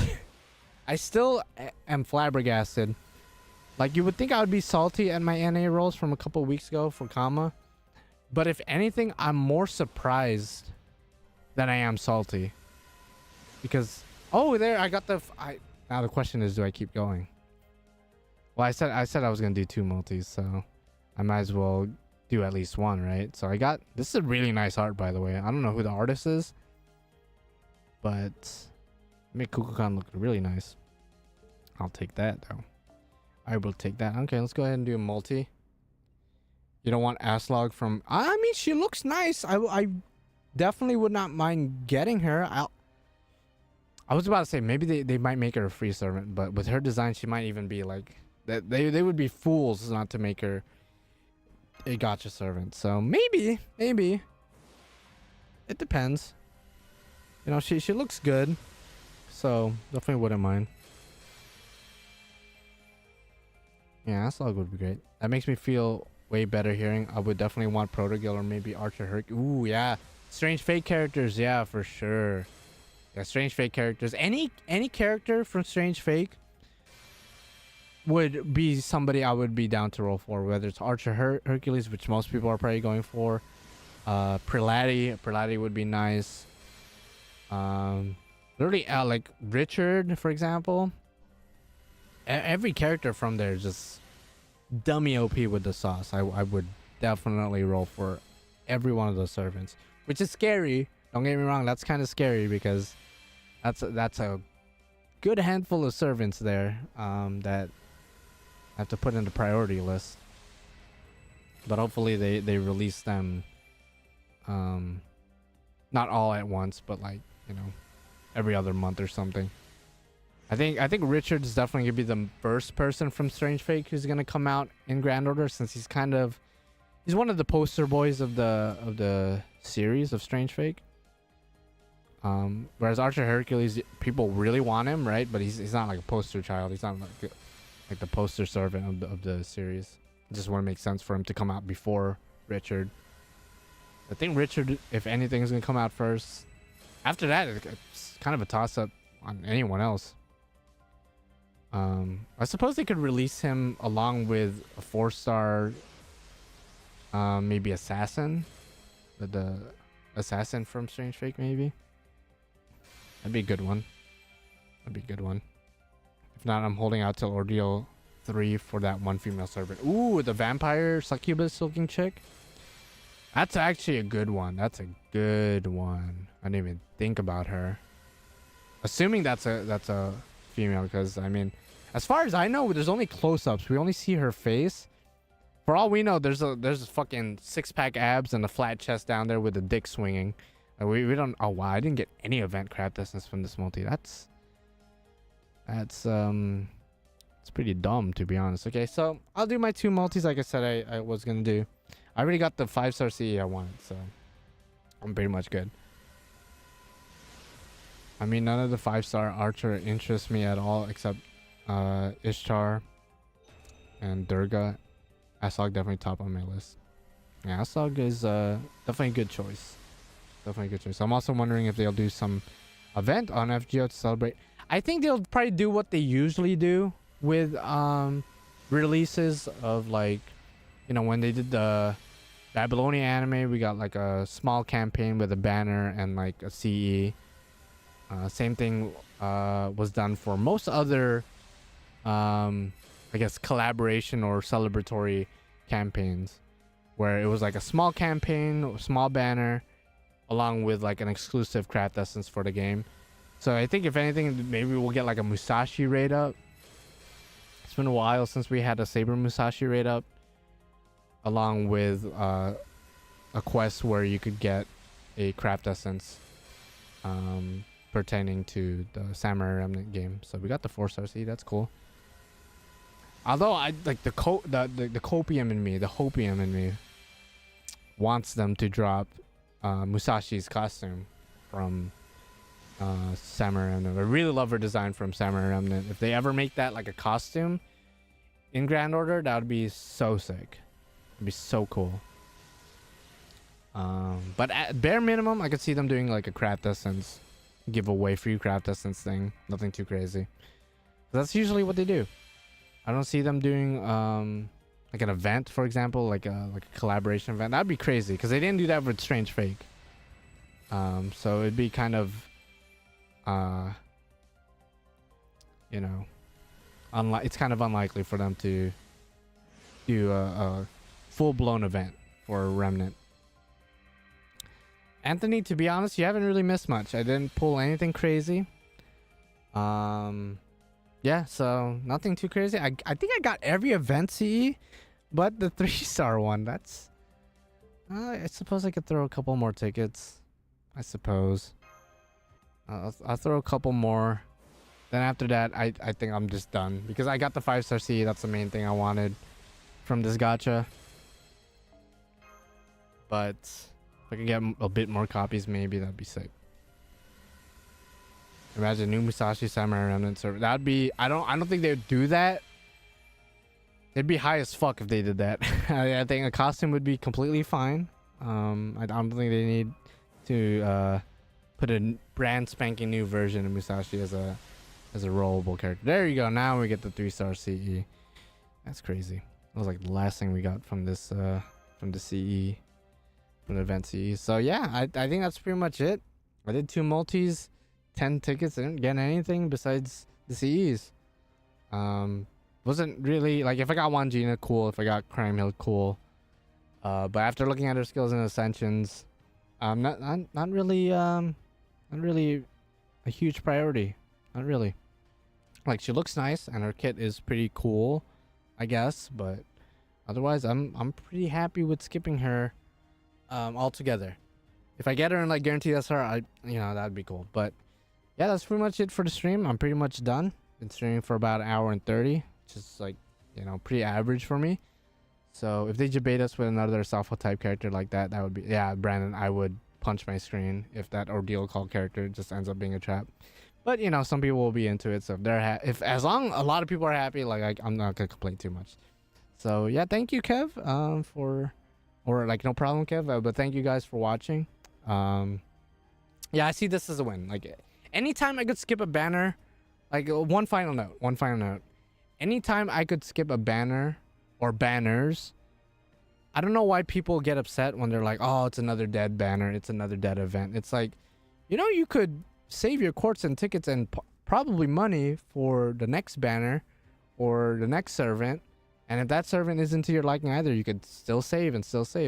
Speaker 1: I still am flabbergasted. Like, you would think I would be salty at my NA rolls from a couple weeks ago for Kama. But if anything, I'm more surprised than I am salty. Because, oh, there, I got the... now the question is, do I keep going? Well, I said I was going to do 2 multis, so I might as well do at least 1, right? So I got... This is a really nice art, by the way. I don't know who the artist is, but make Kukulkan look really nice. I'll take that, though. I will take that. Okay, let's go ahead and do a multi. You don't want Aslog from... I mean, she looks nice. I definitely would not mind getting her. I was about to say, maybe they might make her a free servant, but with her design, she might even be like... They would be fools not to make her a gacha servant. So maybe. It depends. You know, she looks good. So definitely wouldn't mind. Yeah, Aslog would be great. That makes me feel way better hearing. I would definitely want Protogil or maybe Archer Herc. Ooh, yeah. Strange Fate characters, yeah, for sure. Yeah, Strange Fate characters. Any character from Strange Fate would be somebody I would be down to roll for. Whether it's Archer Hercules, which most people are probably going for. Prelati would be nice. Literally, like Richard, for example. Every character from there is just dummy OP with the sauce. I would definitely roll for every one of those servants, which is scary. Don't get me wrong, that's kind of scary because that's a good handful of servants there that I have to put in the priority list. but hopefully they release them, not all at once, but like, you know, every other month or something. I think Richard's definitely gonna be the first person from Strange Fate who's gonna come out in Grand Order, since he's one of the poster boys of the series of Strange Fate. Whereas Archer Hercules, people really want him, right? But he's not like a poster child. He's not like the poster servant of the series. It just wouldn't make sense for him to come out before Richard. I think Richard, if anything, is gonna come out first. After that, it's kind of a toss-up on anyone else. I suppose they could release him along with a 4-star, maybe assassin, the assassin from Strange Fate, maybe. That'd be a good one. That'd be a good one. If not, I'm holding out till Ordeal 3 for that one female servant. Ooh, the vampire succubus looking chick. That's actually a good one. That's a good one. I didn't even think about her. Assuming that's a female, because I mean, as far as I know, there's only close-ups. We only see her face. For all we know, there's a fucking 6-pack abs and a flat chest down there with a dick swinging. We don't. Oh wow, I didn't get any event craft essence from this multi. That's it's pretty dumb, to be honest. Okay, so I'll do my 2 multis like I said I was gonna do. I already got the 5-star CE I wanted, so I'm pretty much good. I mean, none of the 5-star Archer interests me at all, except Ishtar and Durga. Asog definitely top on my list. Yeah, Asog is definitely a good choice. Definitely a good choice. I'm also wondering if they'll do some event on FGO to celebrate. I think they'll probably do what they usually do with releases of, like, you know, when they did the Babylonian anime, we got like a small campaign with a banner and like a CE. Same thing was done for most other, I guess, collaboration or celebratory campaigns, where it was like a small campaign, small banner, along with like an exclusive craft essence for the game. So I think if anything, maybe we'll get like a Musashi raid up. It's been a while since we had a Saber Musashi raid up, along with a quest where you could get a craft essence pertaining to the Samurai Remnant game. So we got the 4-star C. That's cool. Although I like the copium in me, the hopium in me wants them to drop Musashi's costume from Samurai Remnant. I really love her design from Samurai Remnant. If they ever make that like a costume in Grand Order, that would be so sick. It'd be so cool. But at bare minimum, I could see them doing like a craft essence giveaway, free craft essence thing. Nothing too crazy. That's usually what they do. I don't see them doing like an event, for example, like a collaboration event. That'd be crazy because they didn't do that with Strange Fate. So it'd be kind of you know, it's kind of unlikely for them to do a full-blown event for a Remnant. Anthony, to be honest, you haven't really missed much. I didn't pull anything crazy. Yeah, so nothing too crazy. I think I got every event CE, but the 3-star one, that's I suppose I could throw a couple more tickets. I suppose I'll throw a couple more. Then after that, I think I'm just done, because I got the 5-star CE. That's the main thing I wanted from this gacha. But if I could get a bit more copies, maybe that'd be sick. Imagine new Musashi Samurai Remnant server. That'd be. I don't think they'd do that. It'd be high as fuck if they did that. I think a costume would be completely fine. I don't think they need to put a brand spanking new version of Musashi as a rollable character. There you go. Now we get the 3-star CE. That's crazy. That was like the last thing we got from this from the CE, from the event CE. So yeah, I think that's pretty much it. I did 2 multis, 10 tickets. I didn't get anything besides the CEs. Wasn't really like, if I got Wandjina, cool. If I got Crime Hill, cool. But after looking at her skills and ascensions, not really a huge priority. Not really. Like, she looks nice and her kit is pretty cool, I guess, but Otherwise, I'm pretty happy with skipping her altogether. If I get her and like guarantee that's her, that'd be cool. But yeah, that's pretty much it for the stream. I'm pretty much done. Been streaming for about an hour and 30, which is like, pretty average for me. So if they debate us with another Southpaw type character like that, that would be, yeah, Brandon, I would punch my screen if that ordeal call character just ends up being a trap. But some people will be into it. So if they're as long a lot of people are happy, like I'm not gonna complain too much. So yeah, thank you, Kev, no problem, Kev. But thank you guys for watching. Yeah, I see this as a win. Like anytime I could skip a banner, like one final note. Anytime I could skip a banner or banners, I don't know why people get upset when they're like, oh, it's another dead banner, it's another dead event. It's like, you could save your quartz and tickets and probably money for the next banner or the next servant. And if that servant isn't to your liking either, you could still save.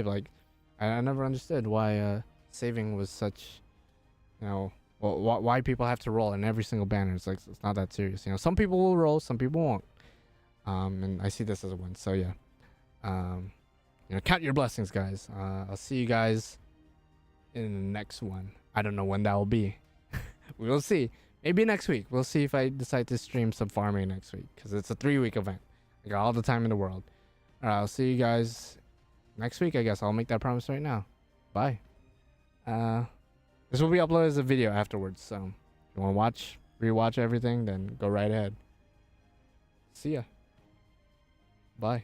Speaker 1: Like, I never understood why saving was such, why people have to roll in every single banner. It's like, it's not that serious. Some people will roll, some people won't. And I see this as a win. So yeah, count your blessings, guys. I'll see you guys in the next one. I don't know when that will be. We will see. Maybe next week. We'll see if I decide to stream some farming next week, because it's a 3-week event. I got all the time in the world. All right, I'll see you guys next week, I guess. I'll make that promise right now. Bye. This will be uploaded as a video afterwards, so if you want to rewatch everything, then go right ahead. See ya. Bye.